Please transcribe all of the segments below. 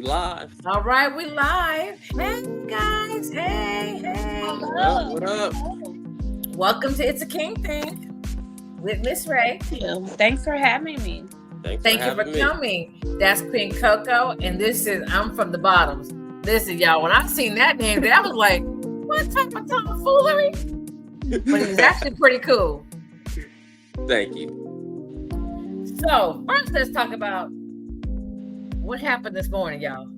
We live. All right, we live. Hey guys, hey. What up? Welcome to It's a King Thing with Miss Ray. Thanks for having me. Thank you for coming. That's Queen Coco, and I'm from the bottoms. Listen, y'all, when I seen that name, I was like, what type of tomfoolery? But he's actually pretty cool. Thank you. So first, let's talk about what happened this morning, y'all.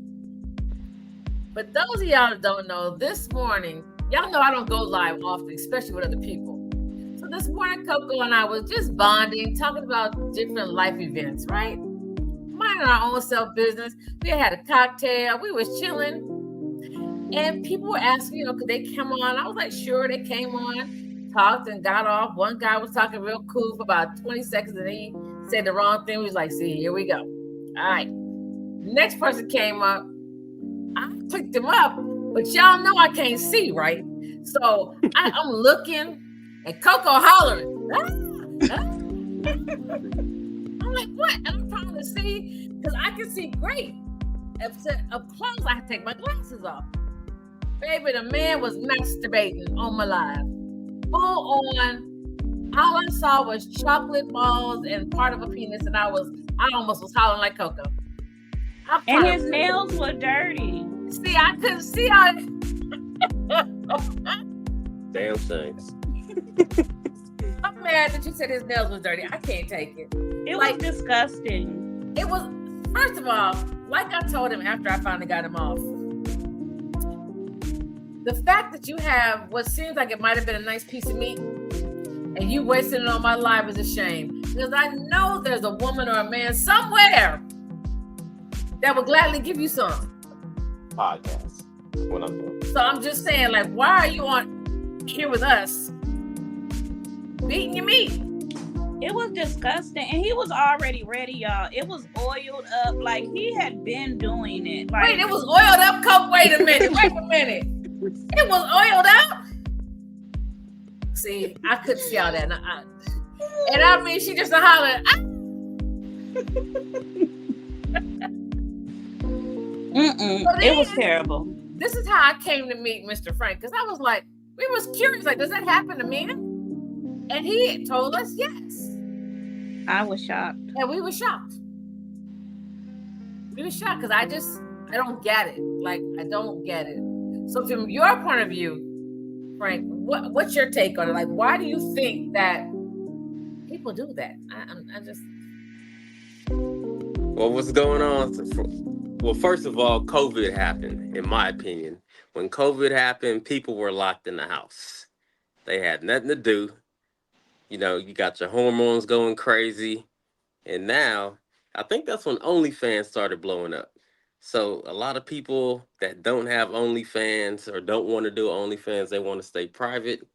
But those of y'all that don't know, this morning, y'all know I don't go live often, especially with other people. So this morning, Coco and I was just bonding, talking about different life events, right? Minding our own self business. We had a cocktail. We was chilling. And people were asking, could they come on? I was like, sure, they came on, talked and got off. One guy was talking real cool for about 20 seconds, and he said the wrong thing. We was like, see, here we go. All right. Next person came up. I picked him up, but y'all know I can't see, right? So I'm looking, and Coco hollering. I'm like, what? And I'm trying to see, because I can see great. Up close, I had to take my glasses off. Baby, the man was masturbating on my live. Full on. All I saw was chocolate balls and part of a penis, and I almost was hollering like Coco. And his nails were dirty. See, I couldn't see how. Damn things. I'm mad that you said his nails was dirty. I can't take it. It was disgusting. It was, first of all, like I told him after I finally got him off, the fact that you have what seems like it might have been a nice piece of meat and you wasted it on my life is a shame. Because I know there's a woman or a man somewhere that would gladly give you some. Podcast. What I'm doing. So I'm just saying, like, why are you on here with us beating your meat? It was disgusting. And he was already ready, y'all. It was oiled up. Like, he had been doing it. Like, wait, it was oiled up, Coke? Wait a minute. It was oiled up? See, I couldn't see all that. And I mean, she just hollered. It was terrible. This is how I came to meet Mr. Frank, because I was like, we was curious, like, does that happen to men? And he told us yes. I was shocked. And we were shocked. We were shocked because I don't get it. Like, I don't get it. So from your point of view, Frank, what's your take on it? Like, why do you think that people do that? I just... Well, what's going on? Well, first of all, COVID happened, in my opinion. When COVID happened, people were locked in the house. They had nothing to do. You got your hormones going crazy. And now, I think that's when OnlyFans started blowing up. So a lot of people that don't have OnlyFans or don't want to do OnlyFans, they want to stay private.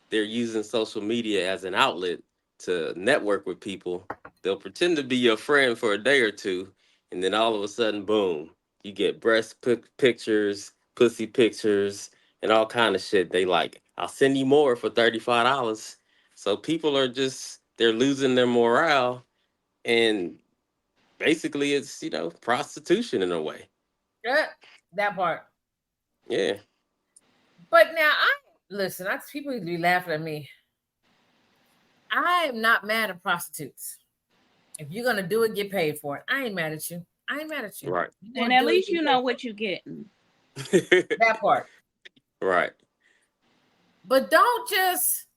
They're using social media as an outlet to network with people. They'll pretend to be your friend for a day or two. And then all of a sudden, boom, you get breast pictures, pussy pictures, and all kind of shit. They like, I'll send you more for $35. So people are they're losing their morale. And basically it's, prostitution in a way. Yeah, that part. Yeah. But now, people used to be laughing at me. I am not mad at prostitutes. If you're going to do it, get paid for it. I ain't mad at you. Right. And at least you know what you're getting. That part. Right. But don't just,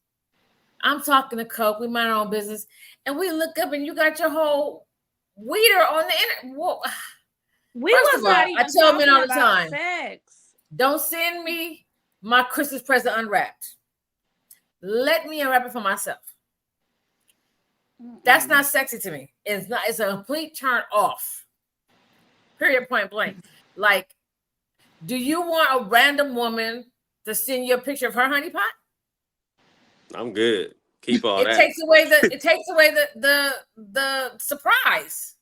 I'm talking to Coke, we mind our own business, and we look up and you got your whole weeder on the internet. First of all, I tell men all the time, sex. Don't send me my Christmas present unwrapped. Let me unwrap it for myself. That's not sexy to me. It's not. It's a complete turn off. Period. Point blank. Like, do you want a random woman to send you a picture of her honey pot? I'm good. Keep all that. It takes away the surprise.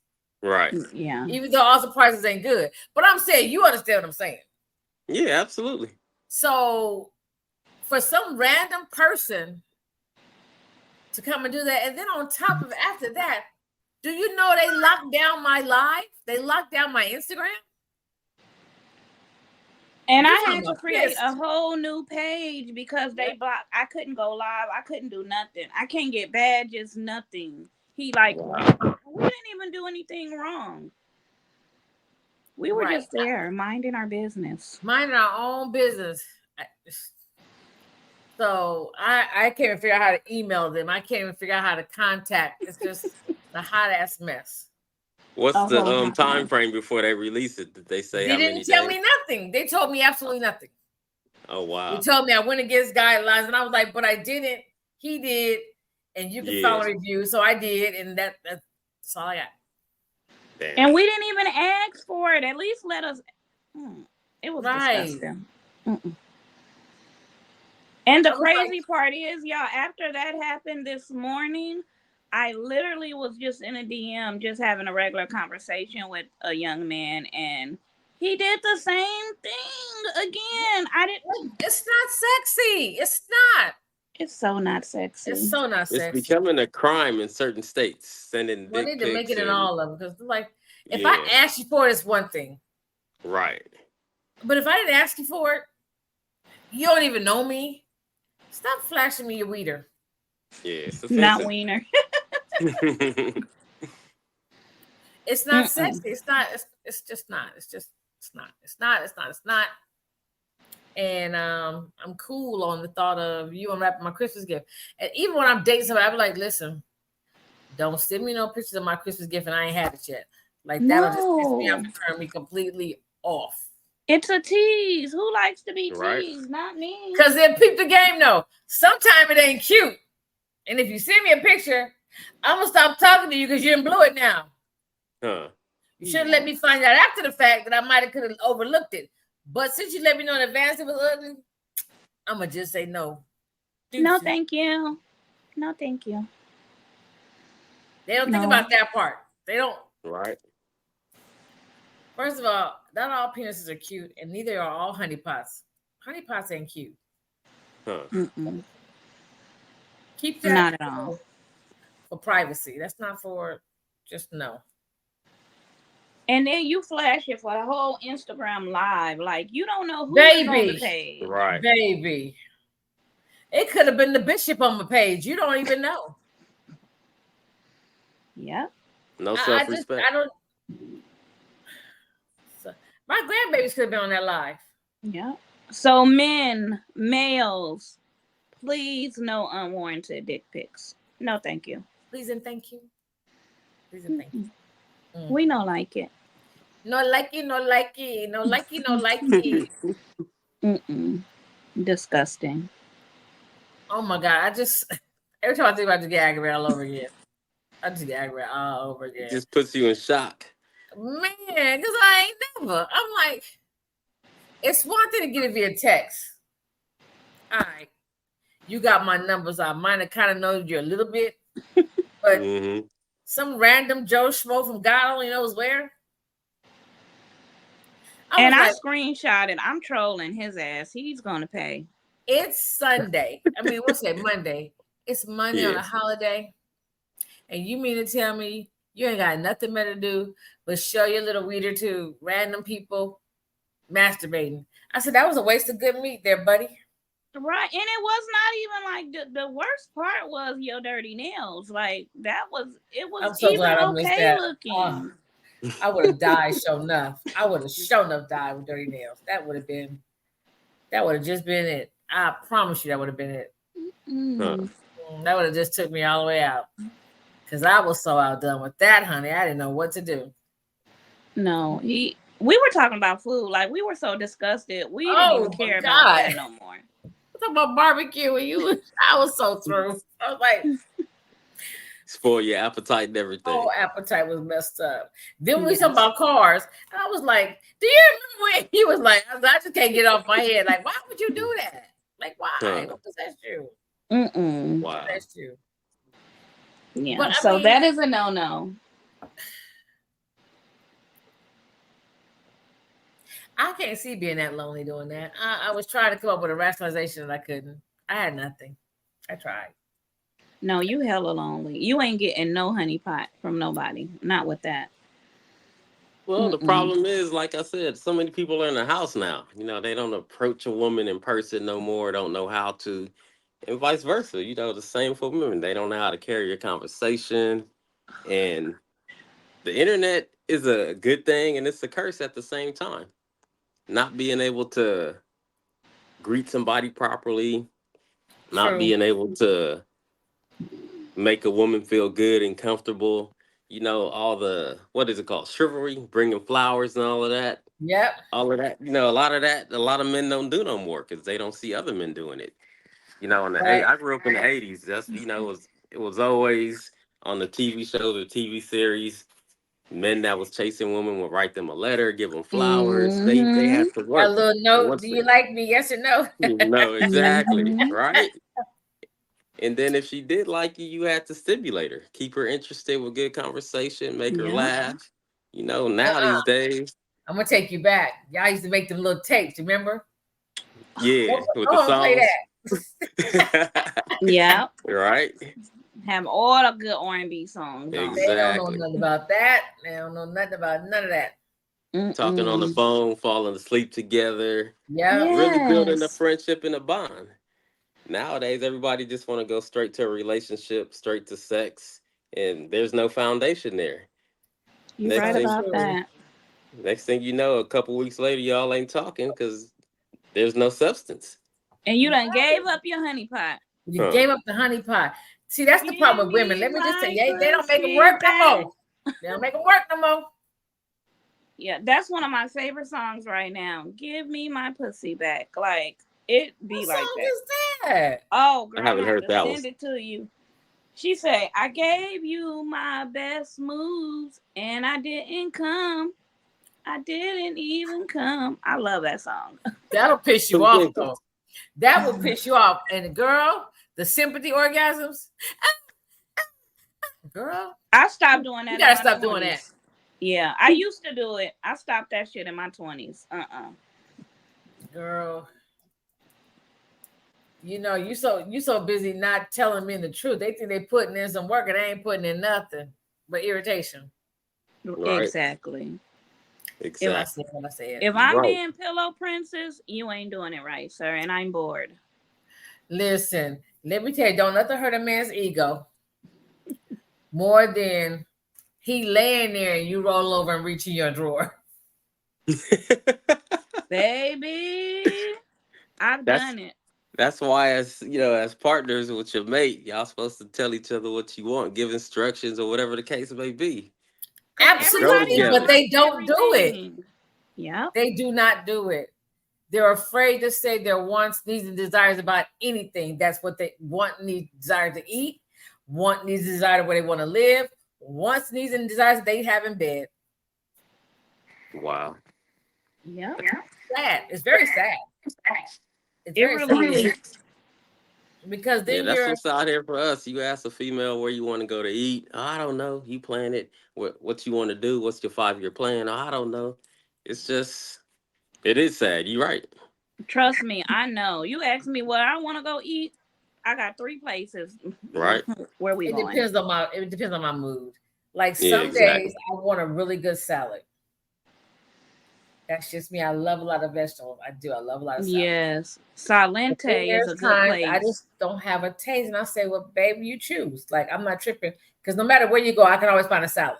Right. Yeah. Even though all surprises ain't good, but I'm saying you understand what I'm saying. Yeah, absolutely. So, for some random person to come and do that, and then on top of after that, do you know they locked down my live? They locked down my Instagram. And You I talking had to about create pissed? a whole new page because they blocked. I couldn't go live. I couldn't do nothing. I can't get badges, nothing. He like, Wow. we didn't even do anything wrong. We were Right. just there minding our business. Minding our own business. So I can't even figure out how to email them. I can't even figure out how to contact. It's just a hot ass mess. What's A the whole hot time mess. frame before they release it? Did they say They how many didn't tell days? me nothing. They told me absolutely nothing. Oh wow. They told me I went against guidelines, and I was like, but I didn't. He did, and you can file a review. So I did, and that's all I got. Damn. And we didn't even ask for it. At least let us. It was Right. disgusting. And the I was crazy part is, y'all, after that happened this morning, I literally was just in a DM, just having a regular conversation with a young man, and he did the same thing again. It's not sexy. It's not. It's so not sexy. It's so not It's sexy. becoming a crime in certain states. Sending We dick need to make pics it in and- all of them, because like if I ask you for it, it's one thing. Right. But if I didn't ask you for it, you don't even know me. Stop flashing me your weeder. Yeah, it's Not offensive. wiener. It's not sexy. It's not. It's just not. It's not. It's not. And I'm cool on the thought of you unwrapping my Christmas gift. And even when I'm dating somebody, I be like, listen, don't send me no pictures of my Christmas gift and I ain't had it yet. Like that'll just piss me off and turn me completely off. It's a tease. Who likes to be Right. teased? Not me. Because then peep the game though. Sometimes it ain't cute. And if you send me a picture, I'm gonna stop talking to you because you didn't blow it now. Huh. You should have let me find out after the fact that I might have could have overlooked it. But since you let me know in advance it was ugly, I'm gonna just say no. No, thank you. No, thank you. They don't think about that part. They don't. Right. First of all, not all penises are cute, and neither are all honeypots. Honeypots ain't cute. Huh. Keep that Not at all. For privacy. That's not for just no. And then you flash it for the whole Instagram live. Like you don't know who's Baby. on the page. Right. Baby. It could have been the bishop on my page. You don't even know. Yep. No self-respect. I don't. My grandbabies could have been on that live. Yeah. So males, please no unwarranted dick pics. No, thank you. Please and thank you. Please and thank you. We don't like it. No likey, no likey, no likey, no likey. Disgusting. Oh my God. Every time I think about it, I just get aggravated all over again. I just get aggravated all over again. It just puts you in shock. Man, because I ain't never. I'm like, it's one thing to get it via text. All right. You got my numbers. I might have kind of known you a little bit. But some random Joe Schmo from God only knows where. I screenshotted. I'm trolling his ass. He's going to pay. It's Sunday. I mean, what's that? Monday. It's Monday on a holiday. And you mean to tell me you ain't got nothing better to do but show your little weeder to random people masturbating? I said, that was a waste of good meat there, buddy. Right. And it was not even like the worst part was your dirty nails. Like that was, it was I'm so even glad I missed okay that. looking. I would have died sure enough. I would have sure enough died with dirty nails. That would have just been it. I promise you that would have been it. That would have just took me all the way out. Because I was so outdone with that, honey. I didn't know what to do. No, we were talking about food. Like we were so disgusted. We didn't even care about that no more. We're talking about barbecue and I was so through. I was like, spoil your appetite and everything. Oh, appetite was messed up. Then we talking about cars, and I was like, "Do you remember when he was like, I just can't get off my head. Like, why would you do that? Like, why? What possessed you? Wow. Possessed you? Yeah. But, so that is a no. I can't see being that lonely doing that. I was trying to come up with a rationalization and I couldn't. I had nothing. I tried. No, you hella lonely. You ain't getting no honey pot from nobody. Not with that. Well, the Mm-mm. problem is, like I said, so many people are in the house now. They don't approach a woman in person no more, don't know how to, and vice versa. The same for women. They don't know how to carry a conversation. And the internet is a good thing and it's a curse at the same time. Not being able to greet somebody properly, not True. being able to make a woman feel good and comfortable. All the, what is it called? Chivalry, bringing flowers and all of that. Yep. All of that, a lot of that, a lot of men don't do no more because they don't see other men doing it. Right. I grew up in the '80s. That's it was always on the TV shows or TV series. Men that was chasing women would write them a letter, give them flowers. They Mm-hmm. had to A work, little and note. once Do you like me? Yes or no? exactly Mm-hmm. right. And then if she did like you, you had to stimulate her, keep her interested with good conversation, make her Yeah. laugh. Now Uh-uh. these days, I'm gonna take you back. Y'all used to make them little tapes. Remember? yeah, with the Oh, play songs. that. Yeah. Right? Have all the good R&B songs on. They don't know Exactly. nothing about that. They don't know nothing about none of that. Talking on the Mm-mm. phone, falling asleep together, Yeah. really building a Yes. friendship and a bond. Nowadays, everybody just want to go straight to a relationship, straight to sex, and there's no foundation there. You're Next right So thing, about true. that. next thing you know, a couple weeks later, y'all ain't talking because there's no substance. And you done gave up your honey pot. You Huh. gave up the honey pot. See, that's the Give problem with women. me Let me just say, my they don't make them pussy work back. no more. They don't make them work no more. Yeah, that's one of my favorite songs right now. Give me my pussy back. Like, it be What like song that. is that? Oh, I girl, I'm haven't gonna have heard to that one. send it to you. She said, I gave you my best moves and I didn't come. I didn't even come. I love that song. That'll piss you Two off, fingers. though. That will piss you off. And the girl, the sympathy orgasms, girl, I stopped doing that you in gotta my stop 20s. doing that. Yeah, I used to do it. I stopped that shit in my 20s. Girl. You so busy not telling men the truth. They think they putting in some work and they ain't putting in nothing but irritation. Right. Exactly. If I Exactly. said what I said. If I'm Right. being pillow princess, you ain't doing it right, sir, and I'm bored. Listen, let me tell you, don't nothing hurt a man's ego more than he laying there and you roll over and reach in your drawer. Baby, I've That's done it. that's why, as partners with your mate, y'all supposed to tell each other what you want, give instructions or whatever the case may be. Because Grow everybody Absolutely, don't but together. they like don't do it. everything. Yep. They do not do it. They're afraid to say their wants, needs, and desires about anything. That's what they want, need, desire to eat, want, needs, desire where they want to live, wants, needs, and desires they have in bed. Wow. Yep. Sad. It's very sad. It's It very really sad is. because Yeah, then that's you're what's out here for us. You ask a female where you want to go to eat. Oh, I don't know. You plan it. What you want to do? What's your 5-year plan? Oh, I don't know. It's just, it is sad. You're right. Trust me, I know. You ask me where I want to go eat, I got 3 places. Right. Where we it going? depends on my mood. Like Yeah, some exactly. days I want a really good salad. That's just me. I love a lot of vegetables. I do. I love a lot of salad. Yes. But then Salente is a there's good times I place. just don't have a taste, and I say, "Well, baby, you choose." Like I'm not tripping because no matter where you go, I can always find a salad.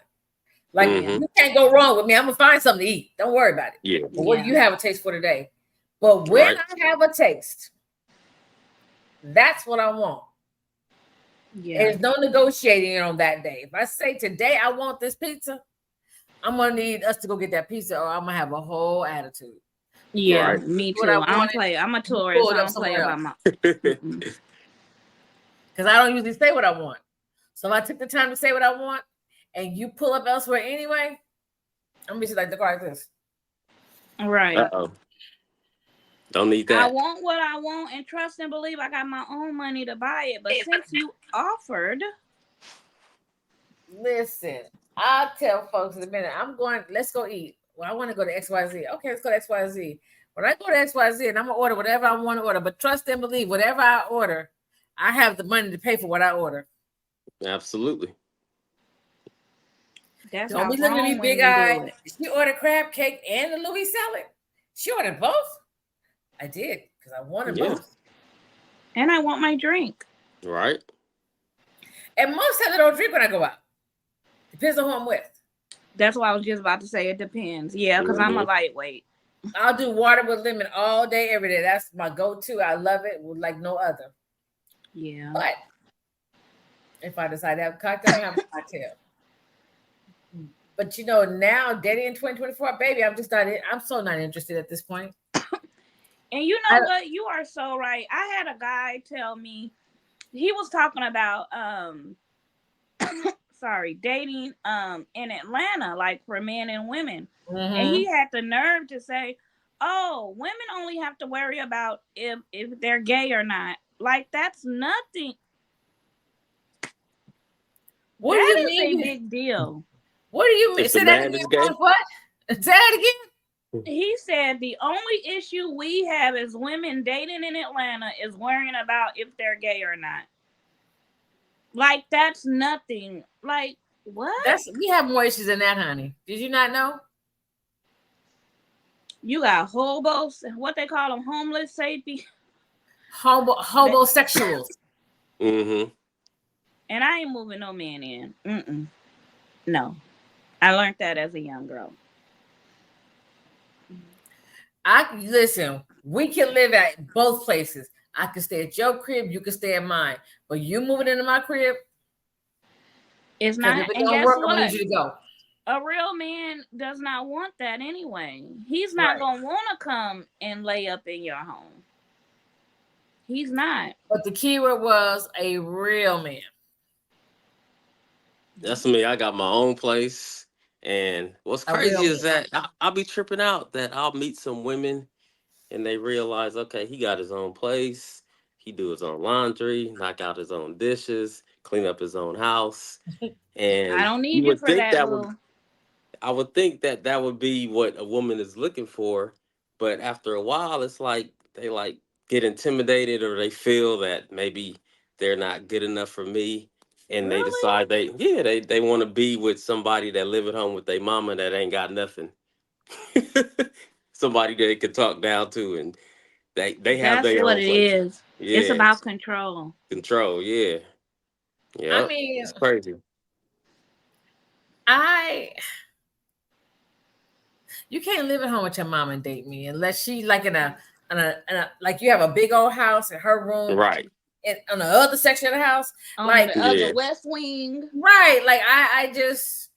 Like Mm-hmm. you can't go wrong with me. I'm gonna find something to eat. Don't worry about it. Yeah. But what do Yeah. you have a taste for today? But when Right. I have a taste, that's what I want. Yeah. There's no negotiating on that day. If I say today I want this pizza, I'm gonna need us to go get that pizza, or I'm gonna have a whole attitude. Yeah. Right. Me What I too. I don't wanted, play. I'm a pull tourist. it I up don't play somewhere about else my. because I don't usually say what I want. So if I took the time to say what I want, and you pull up elsewhere anyway, I'm gonna be just like the car like this. Right. Uh-oh. Don't need I that. want what I want and trust and believe I got my own money to buy it. But since you offered, Listen, I'll tell folks in a minute. Let's go eat. Well, I want to go to XYZ. Okay, let's go to XYZ. When I go to XYZ and I'm gonna order whatever I want to order, but trust and believe whatever I order, I have the money to pay for what I order. Absolutely. That's Don't how be looking at me grown big women do eyed. it. She ordered crab cake and the Louis salad. She ordered both. I did because I wanted Yeah. both. And I want my drink. Right. And most times I don't drink when I go out. Depends on who I'm with. That's why I was just about to say it depends. Yeah, because I'm a lightweight. I'll do water with lemon all day, every day. That's my go-to. I love it like no other. Yeah. But if I decide to have a cocktail, I have a cocktail. But now dating in 2024, baby, I'm so not interested at this point. And you know what? You are so right. I had a guy tell me, he was talking about dating in Atlanta, like for men and women. Mm-hmm. And he had the nerve to say, oh, women only have to worry about if they're gay or not. Like, that's nothing. What That do you is mean? a big deal. What do you mean? If Say the that man again. is gay? What? Say that again. He said the only issue we have as women dating in Atlanta is worrying about if they're gay or not. Like, that's nothing. Like, what? We have more issues than that, honey. Did you not know? You got hobos, what they call them, homeless sapiens. Homosexuals. Mm-hmm. And I ain't moving no man in. Mm-mm. No. I learned that as a young girl. Listen, we can live at both places. I can stay at your crib, you can stay at mine. But you moving into my crib, it's not. If it and don't guess work, what? I'm gonna need you to go. A real man does not want that anyway. He's not gonna want to come and lay up in your home. He's not. But the keyword was a real man. That's me. I got my own place. And what's crazy is that I'll be tripping out that I'll meet some women and they realize, okay, he got his own place. He do his own laundry, knock out his own dishes, clean up his own house. And I don't need you for that, I would think that would be what a woman is looking for. But after a while, it's like they get intimidated or they feel that maybe they're not good enough for me. And Really? they decide they want to be with somebody that live at home with their mama that ain't got nothing. Somebody they could talk down to, and they have their own place. That's what it is. Yeah, it's about control. Control, yeah. Yeah. I mean, it's crazy. You can't live at home with your mom and date me unless she like in a like you have a big old house in her room, right? And on the other section of the house, on the other west wing, right? Like I just,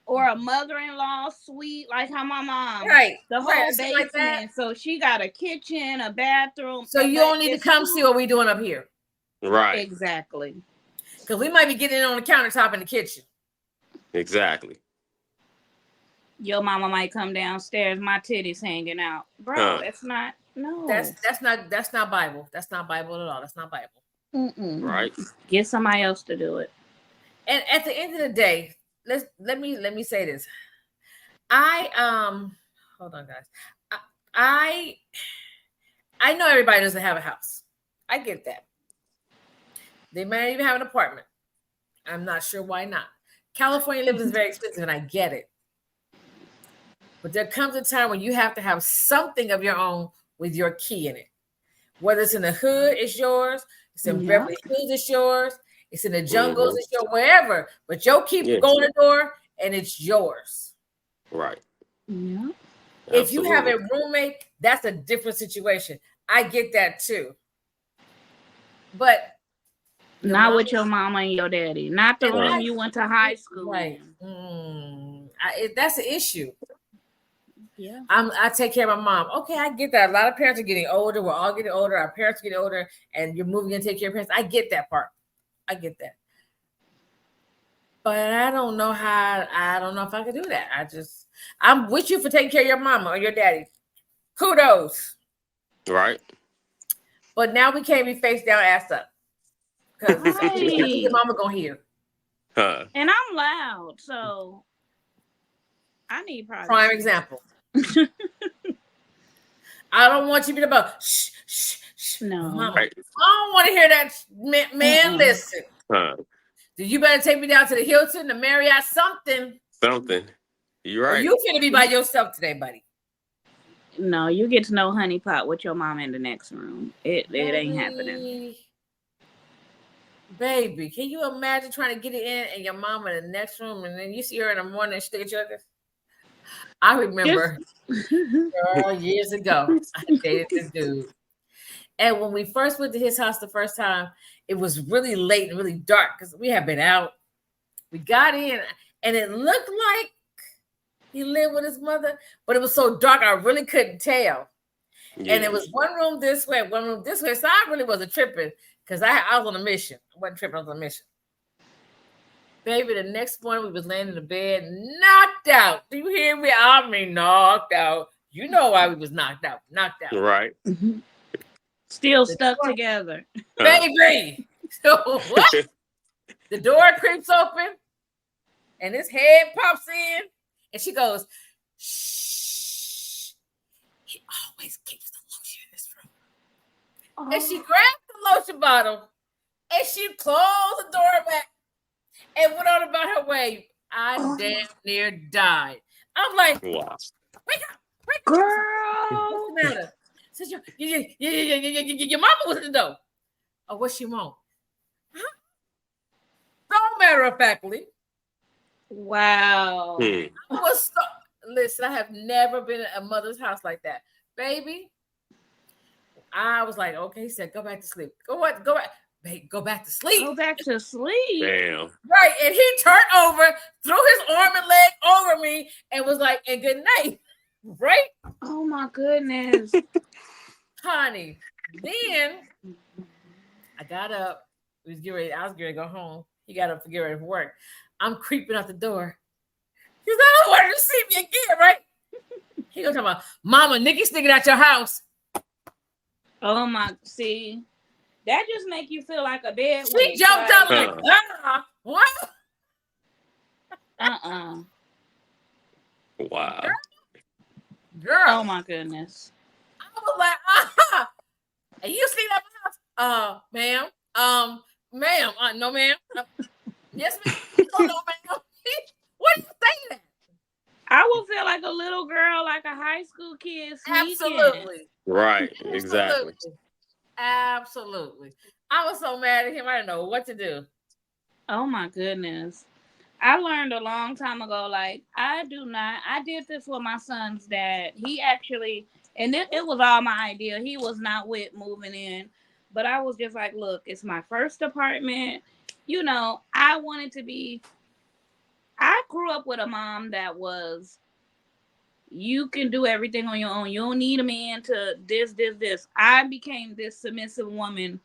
or a mother-in-law suite, like how my mom, right? The whole basement. Like that. So she got a kitchen, a bathroom. So you don't need to come see what we doing up here, right? Exactly. Because we might be getting on the countertop in the kitchen. Exactly. Your mama might come downstairs, my titties hanging out, bro. That's not That's not Bible. That's not Bible at all. That's not Bible. Mm-mm. Right. Get somebody else to do it. And at the end of the day, let me say this. Hold on, guys. I know everybody doesn't have a house. I get that. They might even have an apartment. I'm not sure why not. California living is very expensive, and I get it. But there comes a time when you have to have something of your own with your key in it. Whether it's in the hood, it's yours. It's in Beverly Hills, it's yours. It's in the jungles, it's yours, wherever. But your key go in the door, and it's yours. Right. Yeah. If you have a roommate, that's a different situation. I get that too. But not with your mama and your daddy. Not the room you went to high school. Right. That's an issue. Yeah. I take care of my mom. Okay, I get that. A lot of parents are getting older. We're all getting older. Our parents are getting older, and you're moving in to take care of parents. I get that part. I get that. But I don't know if I could do that. I'm with you for taking care of your mama or your daddy. Kudos. Right. But now we can't be face down, ass up. Because your mama gonna hear. And I'm loud, so I need privacy. Prime example. I don't want you to be about shh, shh, shh. No. Right. I don't want to hear that, man. Listen. Huh. You better take me down to the Hilton, the Marriott, something. Something. You're Well, right. you finna be by yourself today, buddy. No, you get to know Honey Pot with your mama in the next room. It ain't happening. Baby, can you imagine trying to get it in and your mama in the next room and then you see her in the morning and she look at you like this? I remember years ago, I dated this dude. And when we first went to his house the first time, it was really late and really dark because we had been out. We got in and it looked like he lived with his mother, but it was so dark I really couldn't tell. Yeah. And it was one room this way, one room this way. So I really wasn't tripping because I was on a mission. I wasn't tripping, I was on a mission. Baby, the next morning we was laying in the bed, knocked out. Do you hear me? I mean, knocked out. You know why we was knocked out. Knocked out. Right. Mm-hmm. Still stuck together. Baby. So what? The door creeps open and his head pops in and she goes, shh. He always keeps the lotion in this room. Oh. And she grabbed the lotion bottle and she closed the door back and went on about her way. I damn near died. I'm like, wow. Wake up, girl. What's the matter? Says your mama was in the door. Oh, what she want? Huh? So matter of factly. Wow. I was listen, I have never been at a mother's house like that. Baby, I was like, okay, he said, go back to sleep. Go back. Babe, go back to sleep. Go back to sleep. Damn. Right. And he turned over, threw his arm and leg over me, and was like, and good night. Right? Oh my goodness. Honey. Then I got up. I was getting ready to go home. He got up to get ready for work. I'm creeping out the door. He's like, I don't want to see me again, right? He gonna talk about, Mama, Nikki's sticking out your house. Oh my, see, that just make you feel like a bed. She jumped up like, what? Wow. Girl. Oh my goodness. I was like, and you sleep at my house? Ma'am. Ma'am. No, ma'am. Yes, ma'am. Oh, no, ma'am. What do you say that? I will feel like a little girl, like a high school kid. Absolutely. Right. Exactly. Absolutely. I was so mad at him. I didn't know what to do. Oh my goodness. I learned a long time ago, like, I did this with my son's dad. He actually, and it was all my idea. He was not with moving in, but I was just like, look, it's my first apartment. You know, I grew up with a mom that was, you can do everything on your own. You don't need a man to this. I became this submissive woman,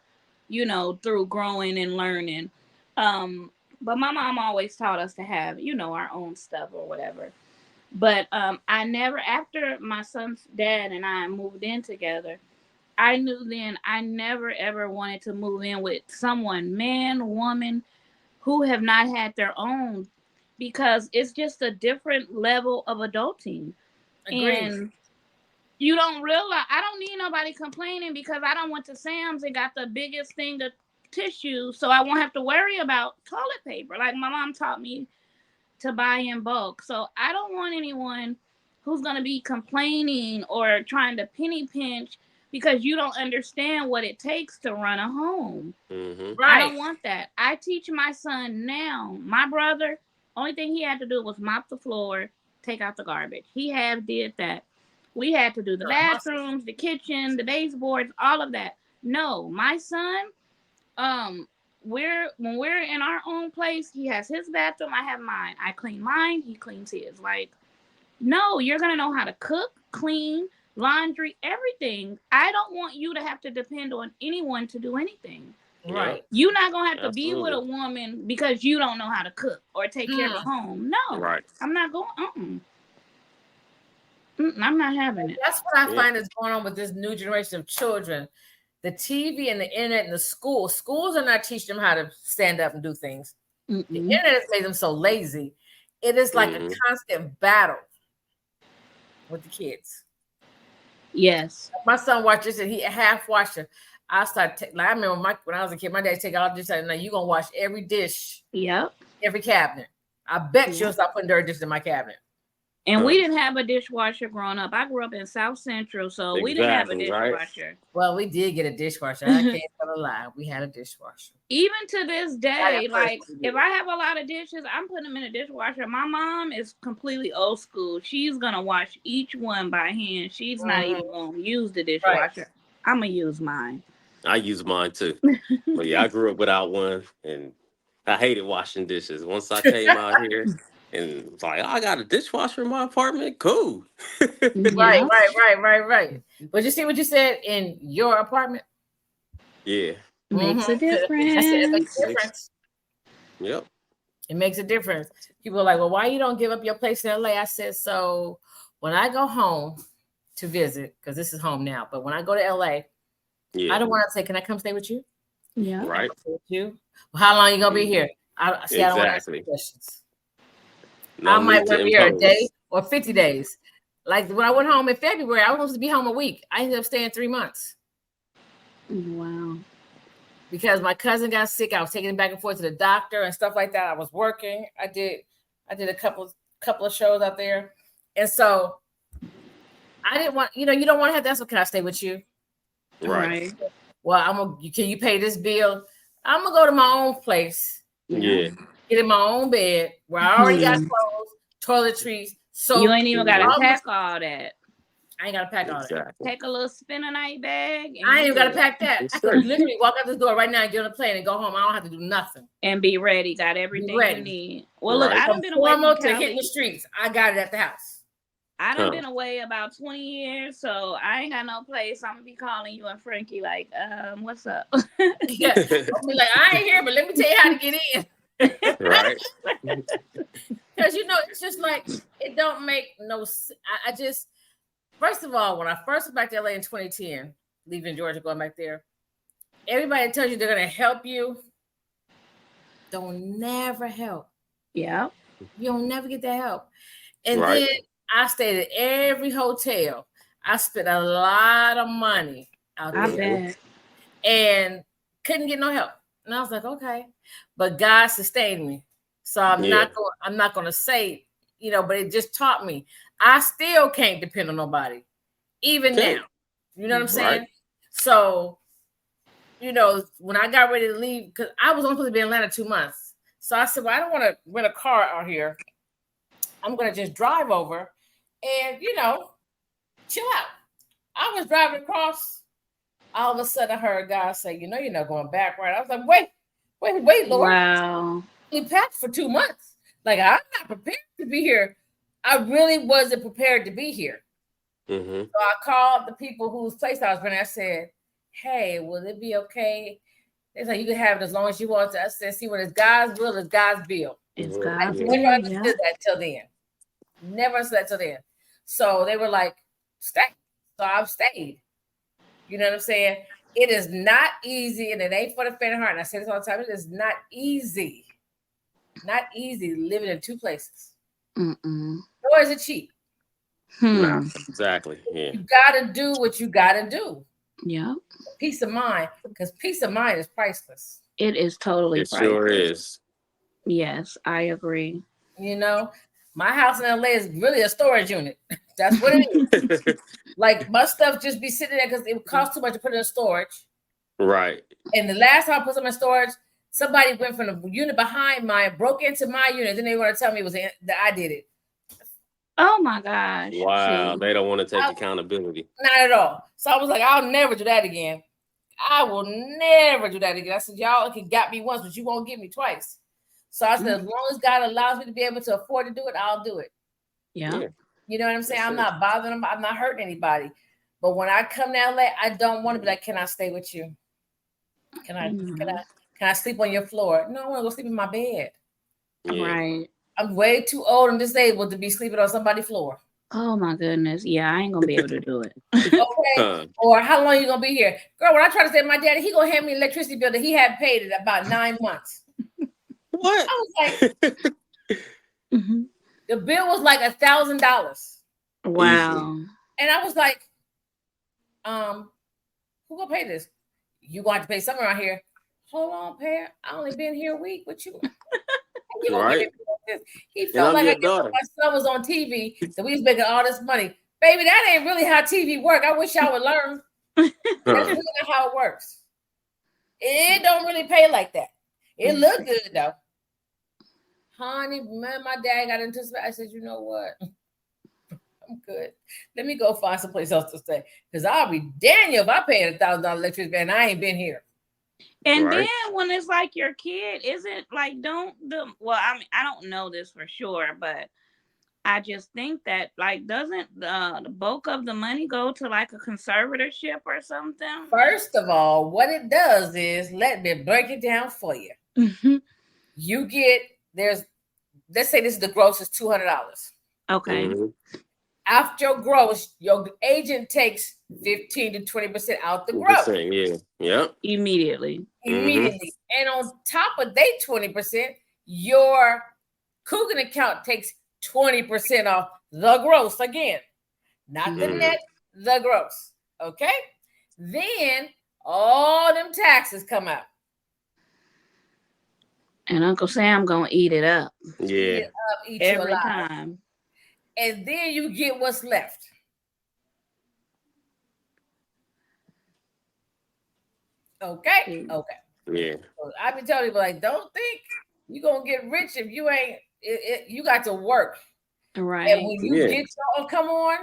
you know, through growing and learning. But my mom always taught us to have, you know, our own stuff or whatever. But I never, after my son's dad and I moved in together, I knew then I never, ever wanted to move in with someone, man, woman, who have not had their own, because it's just a different level of adulting. Agreed. And you don't realize, I don't need nobody complaining because I don't went to Sam's and got the biggest thing of tissue, so I won't have to worry about toilet paper. Like my mom taught me to buy in bulk. So I don't want anyone who's going to be complaining or trying to penny pinch because you don't understand what it takes to run a home. Mm-hmm. Right. I don't want that. I teach my son now. My brother, only thing he had to do was mop the floor, take out the garbage. He did that. We had to do the bathrooms, the kitchen, the baseboards, all of that. No, my son, when we're in our own place, he has his bathroom, I have mine. I clean mine, he cleans his. Like, no, you're gonna know how to cook, clean, laundry, everything. I don't want you to have to depend on anyone to do anything. Right. You're not gonna have to be with a woman because you don't know how to cook or take care of the home. No. Right. I'm not going. I'm not having it. That's what I find is going on with this new generation of children. The TV and the internet and the schools are not teaching them how to stand up and do things. The internet has made them so lazy. It is like a constant battle with the kids. Yes. My son watched this and he half watched it. I started I remember when I was a kid, my dad take all this. Now you're gonna wash every dish. Yep. Every cabinet. I bet you'll stop putting dirty dishes in my cabinet. And we didn't have a dishwasher growing up. I grew up in South Central, so we didn't have a dishwasher. Right? Well, we did get a dishwasher. I can't tell a lie. We had a dishwasher. Even to this day, like if I have a lot of dishes, I'm putting them in a dishwasher. My mom is completely old school. She's gonna wash each one by hand. She's not even gonna use the dishwasher. Right. I'm gonna use mine. I use mine too. But yeah, I grew up without one, and I hated washing dishes. Once I came out here. And it's like, oh, I got a dishwasher in my apartment. Cool. Right. But you see what you said in your apartment? Yeah. Makes a difference. It makes a difference. Yep. It makes a difference. People are like, well, why you don't give up your place in LA? I said, so when I go home to visit, because this is home now, but when I go to LA, I don't want to say, can I come stay with you? Yeah. Right. With you? Well, how long are you going to be here? I don't want to ask questions. I might want to be here a day or 50 days. Like when I went home in February, I was supposed to be home a week. I ended up staying 3 months. Wow. Because my cousin got sick. I was taking him back and forth to the doctor and stuff like that. I was working. I did a couple of shows out there. And so I didn't want, you don't want to have that. So can I stay with you? Right. Well, can you pay this bill? I'm going to go to my own place. Yeah. Get in my own bed where I already got clothes, toiletries. So you ain't even got to pack all that. I ain't got to pack all that. Take a little spinner night bag. I ain't even got to pack that. I could literally walk out this door right now and get on a plane and go home. I don't have to do nothing. And be ready. Got everything you need. Well, look, I done been away to hitting the streets. I got it at the house. I done been away about 20 years, so I ain't got no place. I'm gonna be calling you and Frankie like, what's up? Yeah. I'll be like, I ain't here, but let me tell you how to get in. Right. Because it's just like it don't make no sense. I just, first of all, when I first went back to LA in 2010, leaving Georgia, going back there, everybody tells you they're gonna help you. Don't never help. Yeah. You'll never get that help. And then I stayed at every hotel. I spent a lot of money out there. And couldn't get no help. And I was like, okay, but God sustained me. So I'm not going to say, but it just taught me. I still can't depend on nobody, even now. You know what I'm saying? Right. So, when I got ready to leave, because I was only supposed to be in Atlanta 2 months. So I said, well, I don't want to rent a car out here. I'm going to just drive over and, chill out. I was driving across. All of a sudden, I heard God say, you're not going back, right? I was like, wait, Lord. Wow. He packed for 2 months. Like, I'm not prepared to be here. I really wasn't prepared to be here. Mm-hmm. So I called the people whose place I was renting. I said, hey, will it be okay? They said, you can have it as long as you want to. I said, see, when it's God's will, it's God's bill. It's God's will. Never understood that till then. Never understood that till then. So they were like, stay. So I've stayed. You know what I'm saying? It is not easy, and it ain't for the faint of heart. And I say this all the time. It is not easy. Not easy living in 2 places. Nor is it cheap. No, exactly. Yeah. You got to do what you got to do. Yeah. Peace of mind, because peace of mind is priceless. It is totally priceless. It sure is. Yes, I agree. My house in LA is really a storage unit. That's what it is. Like, my stuff just be sitting there because it costs too much to put it in storage. Right. And the last time I put something in storage, somebody went from the unit behind mine, broke into my unit. Then they want to tell me that I did it. Oh my gosh. Wow. They don't want to take accountability. Not at all. So I was like, I'll never do that again. I will never do that again. I said, y'all can got me once, but you won't get me twice. So I said, as long as God allows me to be able to afford to do it, I'll do it. Yeah. You know what I'm saying? I'm not bothering them. I'm not hurting anybody. But when I come to LA, I don't want to be like, can I stay with you? Can I sleep on your floor? No, I want to go sleep in my bed. Yeah. Right. I'm way too old and disabled to be sleeping on somebody's floor. Oh my goodness. Yeah, I ain't gonna be able to do it. Okay. Or how long you gonna be here? Girl, when I try to stay with my daddy, he gonna hand me an electricity bill that he hadn't paid in about 9 months. What? I was like, the bill was like $1,000. Wow. And I was like, who gonna pay this? You gonna have to pay something around here. Hold on, Pat. I only been here a week with you. You gonna right. He And felt I'm like I your guess daughter. my son was on TV, so we was making all this money. Baby, that ain't really how TV work. I wish y'all would learn. That's really not how it works. It don't really pay like that. It look good though. Honey, man, my dad got into it. I said, you know what? I'm good. Let me go find someplace else to stay. Because I'll be Daniel if I pay $1,000 electricity bill and I ain't been here. And Right. then when it's like your kid, isn't like I mean, I don't know this for sure, but I just think that like doesn't the bulk of the money go to like a conservatorship or something? First of all, what it does is, let me break it down for you. You get, let's say this is the gross is $200. Okay. Mm-hmm. After your gross, your agent takes 15 to 20% out the gross. Yeah. Yep. Immediately. Immediately. And on top of they 20%, your Coogan account takes 20% off the gross again. Not the net, the gross. Okay? Then all them taxes come out. And Uncle Sam gonna eat it up. Yeah. Eat every time. And then you get what's left. Okay? Okay. Yeah. So I be telling people, like, don't think you're gonna get rich if you ain't you got to work. Right. And when you get your come on,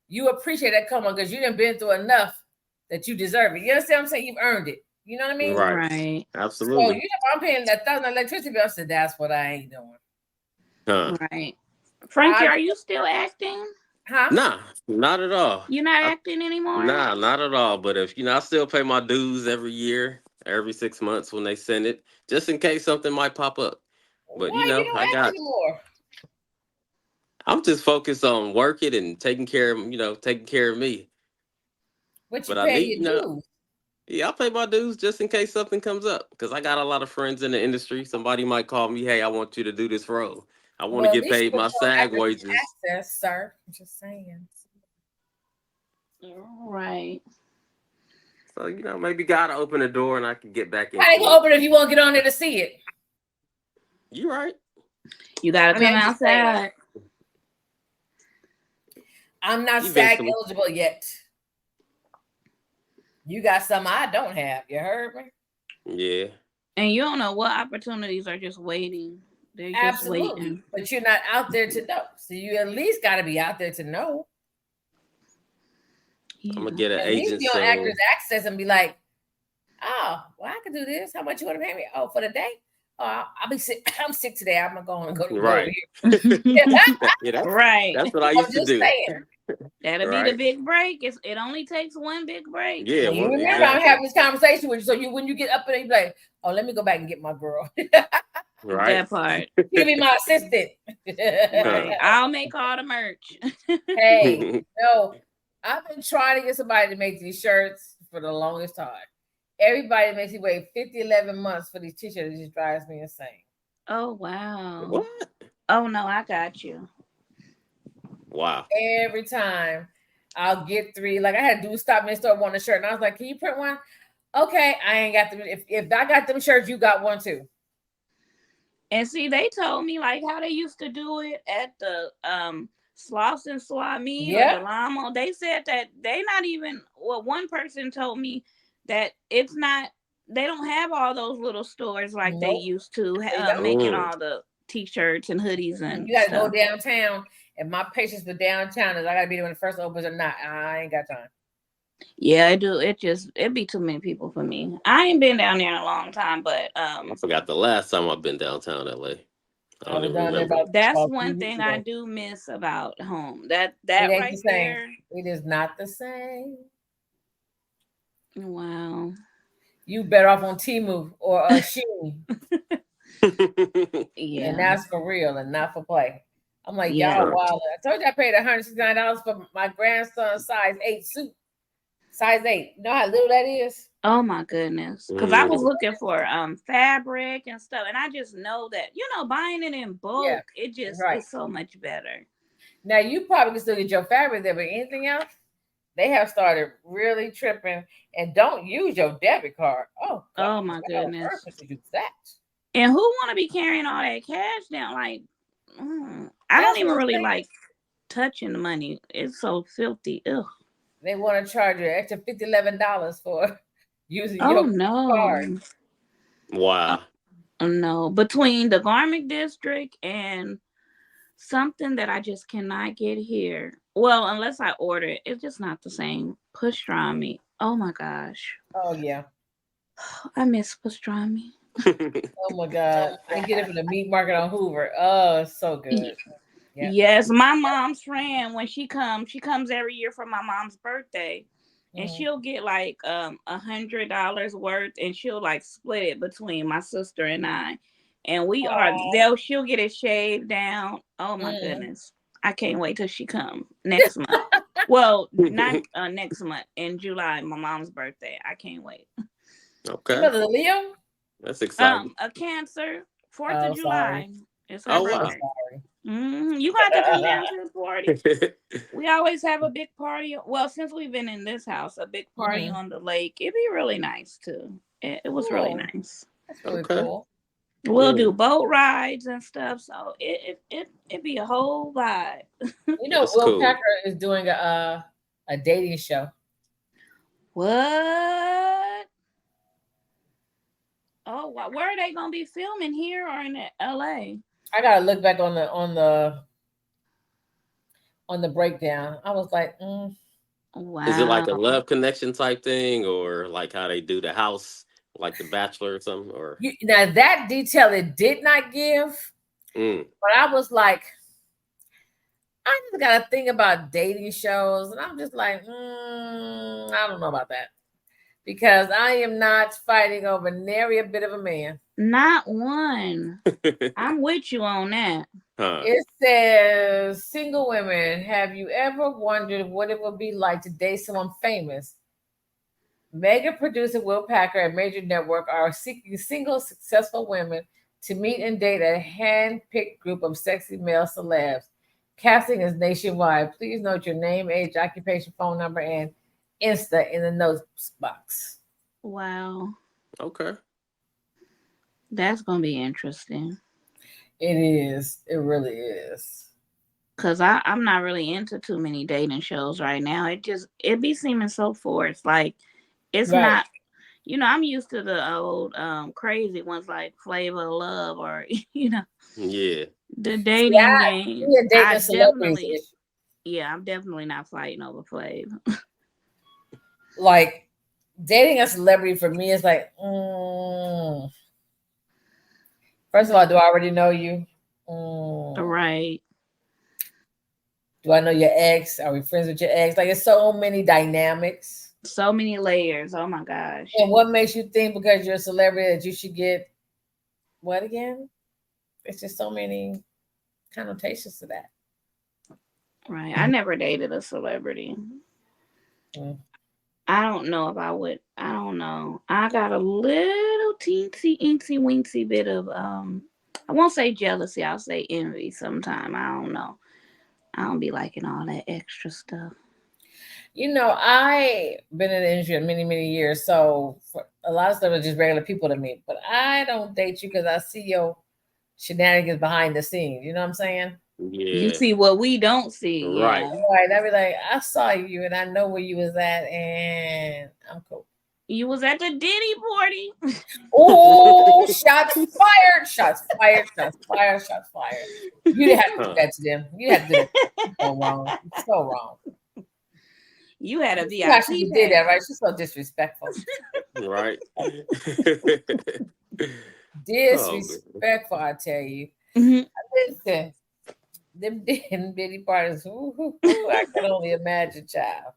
you appreciate that come on because you done been through enough that you deserve it. You understand what I'm saying? You've earned it. You know what I mean? Right. So Absolutely. you know, I'm paying $1,000 electricity bill. I said, that's what I ain't doing. Right. Frankie, are you still acting? Huh? Nah, not at all. You're not acting anymore? Nah, not at all. But if I still pay my dues every year, every 6 months when they send it, just in case something might pop up. But why you don't I act got. anymore? I'm just focused on working and taking care of me. But you pay your dues. Yeah, I pay my dues just in case something comes up because I got a lot of friends in the industry. Somebody might call me, hey, I want you to do this role. I want to get paid my SAG wages. Access, sir. I'm just saying. Right. So, maybe God will open the door and I can get back in. How they gonna open it if you won't get on there to see it? You right. You gotta come outside. I'm not SAG eligible yet. You got something I don't have. You heard me? Yeah. And you don't know what opportunities are just waiting. They're just waiting. But you're not out there to know. So you at least got to be out there to know. Yeah. I'm gonna get an At agent. least on Actors Access and be like, oh, well, I can do this. How much you want to pay me? Oh, for the day? Oh, I'll be sick. I'm sick today. I'm gonna go on and go to right. Right. That's what I used to do. Saying. That'll be the big break. It only takes one big break. Yeah. You remember I'm having this conversation with you. So when you get up there, you be like, oh, let me go back and get my girl. Right. That part. She'll be my assistant. Right. I'll make all the merch. Hey, no, I've been trying to get somebody to make these shirts for the longest time. Everybody makes me wait 11 months for these t-shirts. It just drives me insane. Oh, wow. What? Oh, no, I got you. Wow. Every time I'll get 3. Like I had to stop me and start wanting a shirt. And I was like, can you print one? Okay, I ain't got them. If I got them shirts, you got one too. And see, they told me like how they used to do it at the Sloss and Swami or the Lamo. They said that they not even, one person told me that it's not, they don't have all those little stores like they used to making all the t-shirts and hoodies and you gotta go downtown. And my patience with downtown is I gotta be there when the first opens or not. I ain't got time. Yeah, I do. It'd be too many people for me. I ain't been down there in a long time, but I forgot the last time I've been downtown LA. I don't even remember. That's one thing I do miss about home. That right there. It is not the same. Wow. You better off on Temu or Shein. Yeah. And that's for real and not for play. I'm like, y'all wild. I told you I paid $169 for my grandson's size 8 suit. Size 8. You know how little that is? Oh my goodness. Because I was looking for fabric and stuff. And I just know that, buying it in bulk, it just is so much better. Now you probably can still get your fabric there, but anything else? They have started really tripping and don't use your debit card. Oh, God, my goodness. To do that. And who want to be carrying all that cash down? Like, I don't That's even what I'm really saying. like touching the money. It's so filthy. Ugh. They want to charge you an extra $11 for using Oh your no. card. Wow. No. Between the garment district and something that I just cannot get here. Well, unless I order it, it's just not the same. Pastrami. Oh my gosh. Oh yeah. I miss pastrami. Oh my God. I get it from the meat market on Hoover. Oh, it's so good. Yeah. Yes, my mom's friend, when she comes every year for my mom's birthday. And Mhm. she'll get like $100 worth, and she'll like split it between my sister and I. And she'll get it shaved down. Oh my Mhm. goodness. I can't wait till she come next month. Well, not next month, in July, my mom's birthday. I can't wait. Your Okay. mother's a Leo? That's exciting. A Cancer, 4th of Oh, sorry. July. It's her Oh, So wow. birthday. sorry. You got to come down to the party. We always have a big party. Well, since we've been in this house, a big party Mhm. on the lake. It'd be really nice too. It was really Cool. nice. That's really Okay. cool. We'll Yeah. do boat rides and stuff. So it'd be a whole vibe. You know, That's Will cool. Packer is doing a dating show. What? Oh, where are they gonna be filming, here or in LA? I gotta look back on the breakdown. I was like, Is it like a Wow. love connection type thing, or like how they do the house, like The Bachelor or something? Or now that detail it did not give, mm, but I was like, I just got to think about dating shows, and I'm just like, I don't know about that because I am not fighting over nary a bit of a man. Not one. I'm with you on that. huh? It says, single women, have you ever wondered what it would be like to date someone famous? Mega producer Will Packer and Major Network are seeking single, successful women to meet and date a hand-picked group of sexy male celebs. Casting is nationwide. Please note your name, age, occupation, phone number, and Insta in the notes box. Wow. Okay. That's gonna be interesting. It is. It really is. Cause I'm not really into too many dating shows right now. It be seeming so forced. Like it's Right. not, I'm used to the old crazy ones like Flavor of Love, or Yeah. the See, dating game. we are dating celebrities. I'm definitely not fighting over Flav. Like dating a celebrity for me is like, first of all, do I already know you? Right. Do I know your ex? Are we friends with your ex? Like, it's so many dynamics. So many layers. Oh my gosh. And what makes you think because you're a celebrity that you should get what again? It's just so many connotations to that. Right. I never dated a celebrity. Mm. I don't know if I would. I don't know. I got a little teensy, incy, wincy bit of I won't say jealousy. I'll say envy. Sometime. I don't know. I don't be liking all that extra stuff. You know, I been in the industry many, many years, so for a lot of stuff is just regular people to me. But I don't date you because I see your shenanigans behind the scenes. You know what I'm saying? You Yeah. see what we don't see. Right. Yeah. Right. I be like, I saw you and I know where you was at, and I'm cool. You was at the Diddy party. Oh, shots fired! Shots fired! Shots fired! Shots fired! You didn't have to do that to them. You had to do that. So wrong. So wrong. You had a You see how VIP. she did that, right? She's so disrespectful. Right. Disrespectful, I tell you. Mhm. Listen, them bitty parties. I can only imagine, child.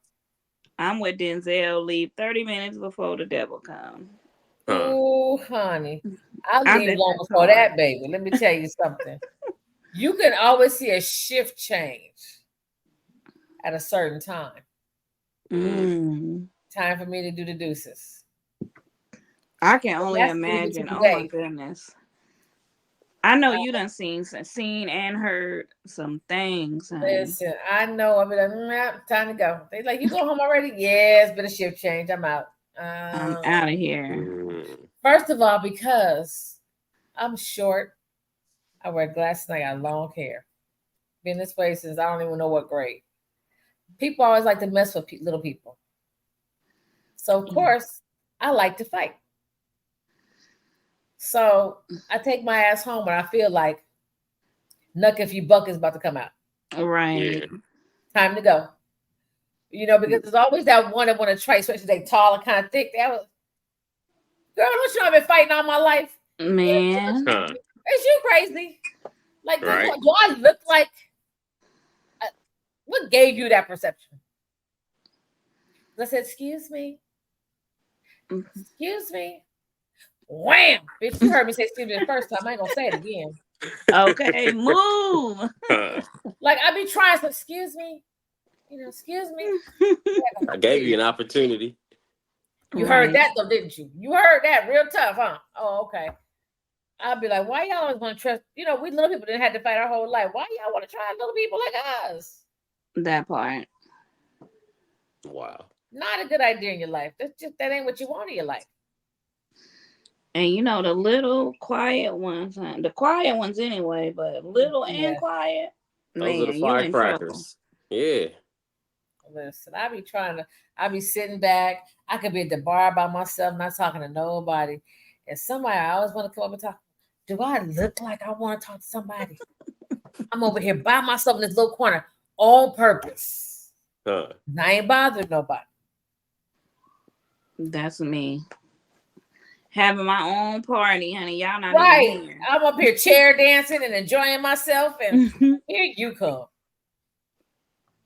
I'm with Denzel. Leave 30 minutes before the devil comes. Huh. Oh, honey. I'll I leave bet long that's before hard. that, baby. Let me tell you something. You can always see a shift change at a certain time. Time for me to do the deuces. I can only That's imagine. today. Oh my goodness. I know you done seen and heard some things. Listen, I know. I'll be like, time to go. They like, you go home already? Yes, but a shift change. I'm out. I'm out of here. First of all, because I'm short, I wear glasses and I got long hair. Been this way since I don't even know what grade. People always like to mess with little people. So, of course, I like to fight. So, I take my ass home when I feel like Nuck If You Buck is about to come out. Right. Yeah. Time to go. Because there's always that one that want to try, especially they tall and kind of thick. That was, girl, don't you know I've been fighting all my life? Man. Huh. Is you crazy? Like, Right. do I look like? What gave you that perception? I said, excuse me. Excuse me. Wham! Bitch, you heard me say excuse me the first time. I ain't gonna say it again. Okay, move. Like, I be trying to, excuse me. Excuse me. I gave you an opportunity. You heard that though, didn't you? You heard that real tough, huh? Oh, okay. I'll be like, why y'all always want to trust? We little people didn't have to fight our whole life. Why y'all want to try little people like us? That part. Wow. Not a good idea in your life. That ain't what you want in your life. And the little quiet ones, the quiet ones anyway, but little and quiet, Those are the man, you in trouble. firecrackers. Yeah. Listen, I be sitting back. I could be at the bar by myself, not talking to nobody. And somebody, I always want to come up and talk. Do I look like I want to talk to somebody? I'm over here by myself in this little corner on purpose. Huh. I ain't bothering nobody. That's me. Having my own party, honey. Y'all not right. even here. I'm up here chair dancing and enjoying myself, and here you come.